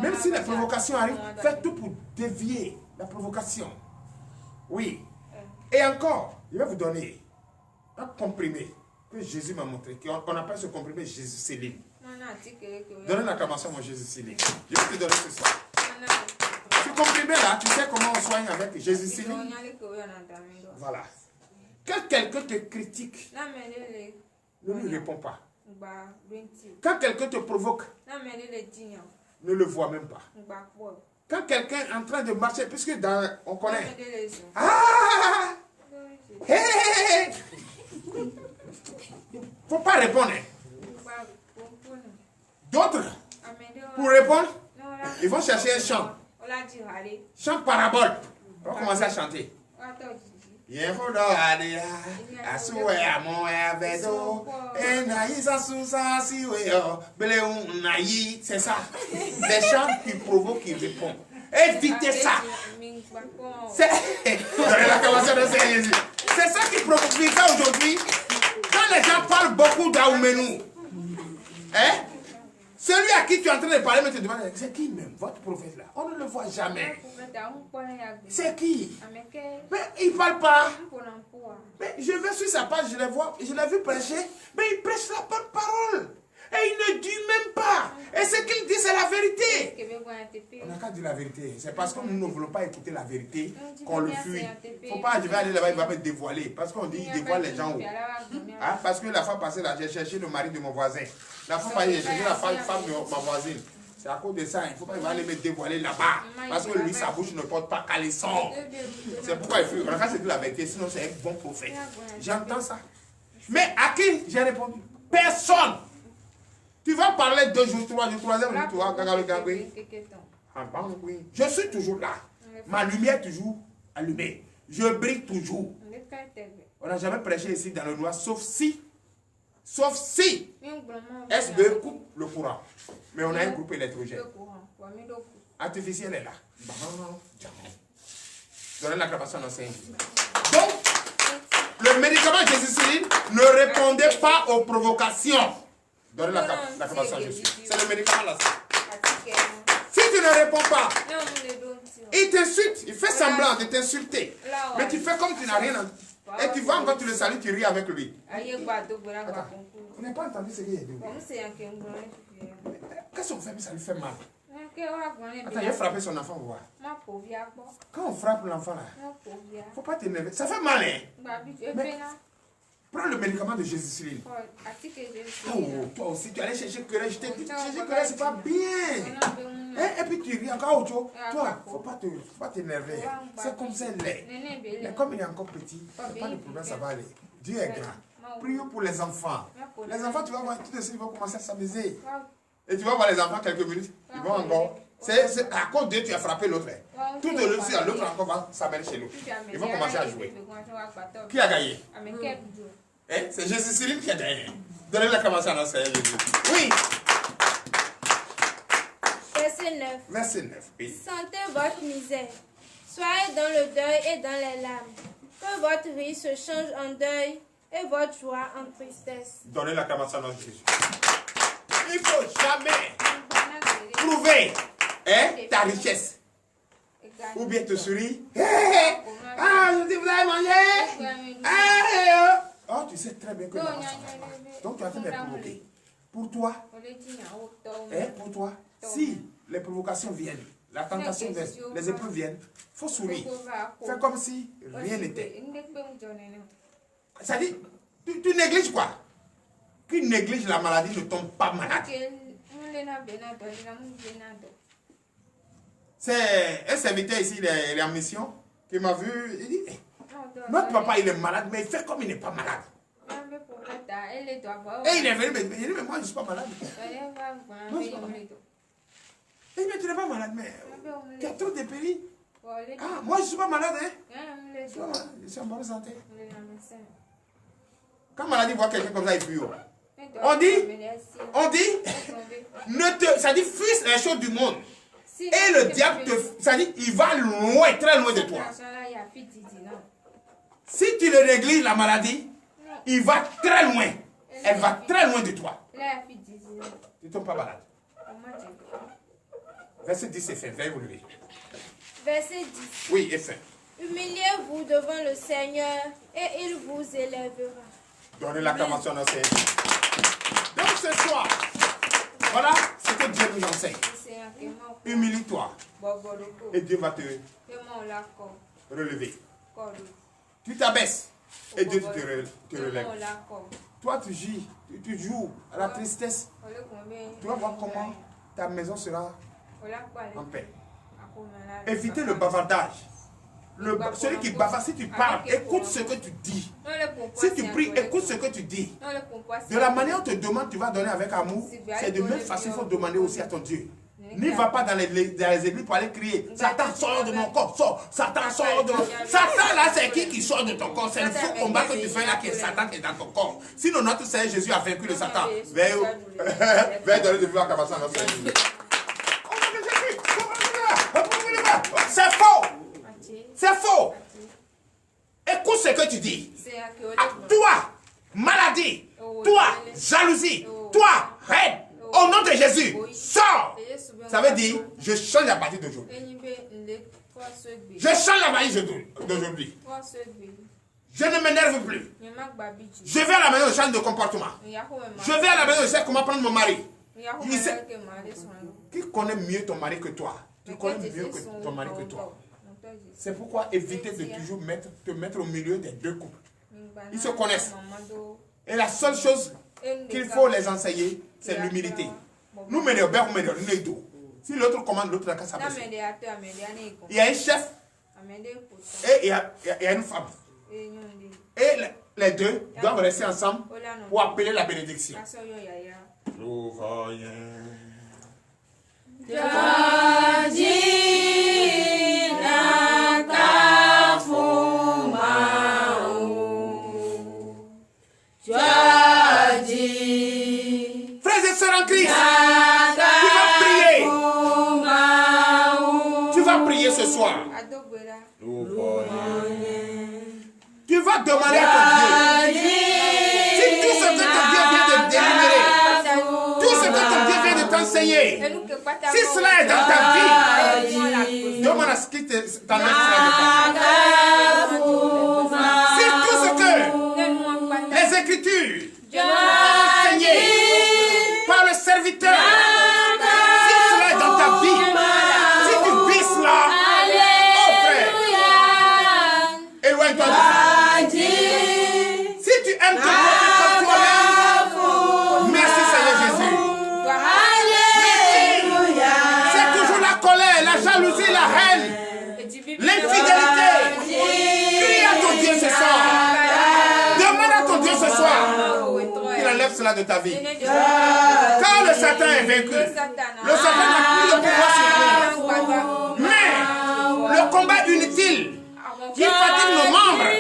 Même si la provocation arrive, fais tout pour dévier la provocation. Oui. Et encore, je vais vous donner un comprimé que Jésus m'a montré. On appelle ce comprimé Jésus Céline. Donnez l'acclamation à mon Jésus Céline. Je vais te donner ce soir. Ce comprimé là, tu sais comment on soigne avec Jésus Céline? Voilà. Quand quelqu'un te critique, ne lui réponds pas. Quand quelqu'un te provoque, ne le vois même pas. Quand quelqu'un est en train de marcher, puisque on connaît. Ah! Hey! Faut pas répondre. D'autres, pour répondre, ils vont chercher un chant. Chant parabole. On va commencer à chanter. C'est ça. Les chants qui provoquent, qui répondent. Évitez ça. C'est ça qui provoque ça aujourd'hui. Quand les gens parlent beaucoup d'Aoumenou, hein? Celui à qui tu es en train de parler, mais tu te demandes, c'est qui même, votre prophète là? On ne le voit jamais. C'est qui? Mais il ne parle pas. Mais je vais sur sa page, je le vois, je l'ai vu prêcher, mais il prêche la bonne parole. Et il ne dit même pas. Et ce qu'il dit, c'est la vérité. On n'a qu'à dire la vérité. C'est parce que nous ne voulons pas écouter la vérité qu'on le fuit. Il ne faut pas, je vais aller là-bas, il va me dévoiler. Parce qu'on dit, il dévoile les gens où. Hein? Parce que la fois passée, là, j'ai cherché le mari de mon voisin. La fois passée, j'ai cherché la femme de ma voisine. C'est à cause de ça, il ne faut pas aller me dévoiler là-bas. Parce que lui, sa bouche ne porte pas caleçon. C'est pourquoi il faut. On n'a qu'à se dire la vérité, sinon c'est un bon prophète. J'entends ça. Mais à qui j'ai répondu? Personne. Tu vas parler 2 jours, 3 jours, 3 heures, tu vas gagner. Je suis toujours là. Ma lumière est toujours allumée. Je brille toujours. On n'a jamais prêché ici dans le noir, sauf si SBE coupe le courant. Mais on a un groupe électrogène. Artificiel est là. Donnez l'acclamation à l'enseignant. Donc, le médicament Jésus-Céline ne répondait pas aux provocations. Donnez l'acclamation à Jésus. C'est le médicament là. Si tu ne réponds pas, il t'insulte, il fait semblant de t'insulter. Mais tu fais comme tu n'as rien. Et tu vas encore, tu le salues, tu ris avec lui. Attends, on n'a pas entendu ce qu'il a dit. Qu'est-ce qu'on fait, mais ça lui fait mal? Attends, il a frappé son enfant, voir. Quand on frappe l'enfant là, il ne faut pas t'énerver. Ça fait mal, hein? Mais, prends le médicament de Jésus-Céline. Oh, toi aussi, tu allais chercher querelle. Je t'ai dit, chercher querelle, c'est pas bien. Et puis tu ris encore autre chose. Toi, il ne faut pas t'énerver. C'est comme ça, l'est. Mais comme il est encore petit, il n'y a pas de problème, ça va aller. Dieu est grand. Prions pour les enfants. Les enfants, tu vas voir, tout de suite, ils vont commencer à s'amuser. Et tu vas voir les enfants quelques minutes, ils vont encore. C'est à cause de tu as frappé l'autre. Tout de l'autre, l'autre encore va s'amener chez l'autre. Ils vont commencer à jouer. Qui a gagné? C'est Jésus-Céline qui a gagné. Donnez l'acclamation à notre Seigneur Jésus. Oui. Verset 9. Verset 9. Oui. Sentez votre misère. Soyez dans le deuil et dans les larmes. Que votre rire se change en deuil et votre joie en tristesse. Donnez l'acclamation à notre Jésus. Il ne faut jamais prouver ta richesse. Ou bien te sourire. Ah, je dis, vous avez mangé? Oh, tu sais très bien que non. Donc tu as fait des provoquer. Pour toi, si les provocations viennent, la tentation, les épreuves viennent, il faut sourire. Fais comme si rien n'était. Ça dit, tu négliges quoi? Qui néglige la maladie ne tombe pas malade. C'est un serviteur ici, il est en mission, qui m'a vu, il dit, notre papa il est malade, mais il fait comme il n'est pas malade. Et il est venu, il dit, mais moi je ne suis pas malade. Il dit, mais tu n'es pas malade, mais tu as trop dépéri. Ah, moi je ne suis pas malade, hein. Je suis en bonne santé. Quand maladie voit quelqu'un comme ça, il fuit. On dit, ça dit, fuis les choses du monde. Et le diable, ça dit, il va loin, très loin de toi. Si tu le négliges, la maladie, il va très loin. Elle va très loin de toi. Tu ne tombes pas malade. Verset 10 est fait. Veuillez vous lever. Verset 10. Oui, est fait. Humiliez-vous devant le Seigneur et il vous élèvera. Donnez l'acclamation au Seigneur. Donc ce soir, voilà ce que Dieu nous enseigne. Humilie-toi. Et Dieu va te relever. Tu t'abaisses. Et Dieu te relève. Toi, tu joues à la tristesse. Tu vas voir comment ta maison sera en paix. Évitez le bavardage. Celui qui bavarde, si tu parles, écoute ce que tu dis. Si tu pries, écoute ce que tu dis. De la manière dont on te demande, tu vas donner avec amour. C'est de même façon qu'il faut demander aussi à ton Dieu. N'y va pas dans les églises pour aller crier Satan sort de mon corps, sort, Satan sort de mon corps. Satan là, c'est qui sort de ton corps? C'est le faux combat que tu fais là qui est Satan qui est dans ton corps. Sinon, notre Seigneur Jésus a vaincu le Satan. Veuillez donner de vivre à Kabassan, notre Seigneur. C'est faux! C'est faux! Écoute ce que tu dis. Toi, maladie, toi, jalousie, toi, haine, au nom de Jésus, sors! Ça veut dire, je change la partie d'aujourd'hui. Je change la partie d'aujourd'hui. Je ne m'énerve plus. Je vais à la maison, je change de comportement. Je vais à la maison, je sais comment prendre mon mari. Qui connaît mieux ton mari que toi? Tu connais mieux que ton mari que toi. C'est pourquoi éviter de toujours te mettre au milieu des deux couples. Ils se connaissent. Et la seule chose qu'il faut les enseigner, c'est l'humilité. Nous menons bien, nous menons. Si l'autre commande, l'autre n'a qu'à s'abaisser. Il y a un chef et il y a une femme. Et les deux doivent rester ensemble pour appeler la bénédiction. Frères et sœurs en Christ, tu vas prier ce soir. Tu vas demander à ton Dieu. Si tout ce que ton Dieu vient de délivrer, tout ce que ton Dieu vient de t'enseigner, si cela est dans ta vie, demande à ce qu'il t'emmène cela. Si tout ce que les Écritures ont enseigné par le serviteur, si cela est dans ta vie, si tu vis cela, oh frère, éloigne-toi de ça. Si tu aimes ton prophète comme toi-même, merci Seigneur Jésus. Merci. C'est toujours la colère, la jalousie, la haine, l'infidélité. Crie à ton Dieu ce soir. Demande à ton Dieu ce soir qu'il enlève cela de ta vie. Quand le Satan est vaincu, le Satan n'a plus de pouvoir sur nous. Mais le combat inutile qui fatigue nos membres,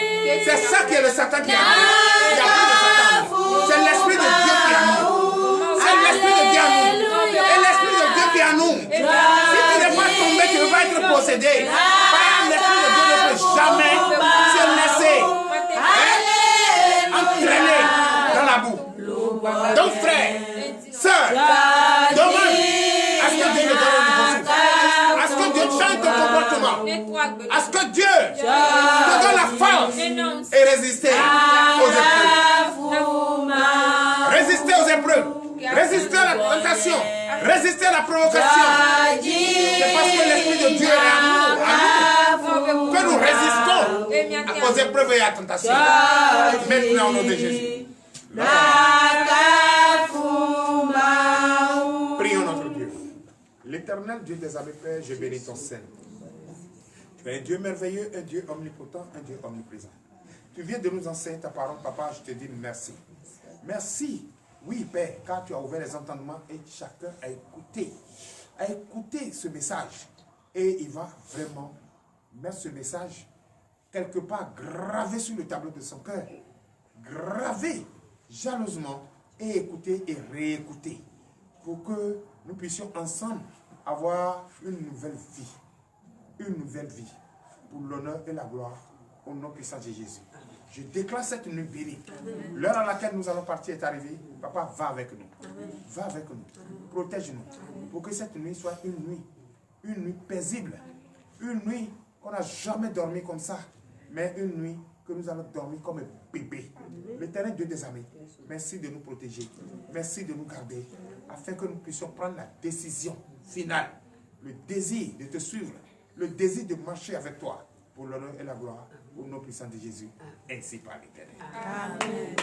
c'est ça qui est le Satan qui est en nous. Il n'y a plus de Satan. C'est l'Esprit de Dieu qui est en nous. C'est l'Esprit de Dieu en nous. Et l'Esprit de Dieu qui est en nous. Si tu n'es pas tombé, tu ne veux pas être possédé. Par l'Esprit de Dieu ne peut jamais se laisser entraîner dans la boue. Donc frère, sœur, demande à ce que Dieu te donne un nouveau souffle. À ce que Dieu change ton comportement. À ce que Dieu te donne la force et résister aux épreuves. Résister aux épreuves. Résister à la tentation. Résister à la provocation. C'est parce que l'Esprit de Dieu est en nous, que nous résistons aux épreuves et à la tentation. Maintenant au nom de Jésus. Prions notre Dieu. L'éternel Dieu des armées, Père, je bénis ton Saint. Tu es un Dieu merveilleux, un Dieu omnipotent, un Dieu omniprésent. Tu viens de nous enseigner ta parole, papa, je te dis merci. Merci, oui, Père, car tu as ouvert les entendements et chacun a écouté ce message. Et il va vraiment mettre ce message quelque part gravé sur le tableau de son cœur. Gravé jalousement et écouter et réécouter. Pour que nous puissions ensemble avoir une nouvelle vie. Une nouvelle vie. Pour l'honneur et la gloire au nom puissant de Jésus. Je déclare cette nuit bénie. L'heure à laquelle nous allons partir est arrivée. Papa, va avec nous. Va avec nous. Protège-nous. Pour que cette nuit soit une nuit paisible. Une nuit qu'on n'a jamais dormi comme ça. Mais une nuit que nous allons dormir comme un bébé. L'Éternel Dieu des armées, merci de nous protéger. Merci de nous garder. Afin que nous puissions prendre la décision finale. Le désir de te suivre. Le désir de marcher avec toi. Pour l'honneur et la gloire. Au nom puissant de Jésus. Ainsi par l'Éternel. Amen.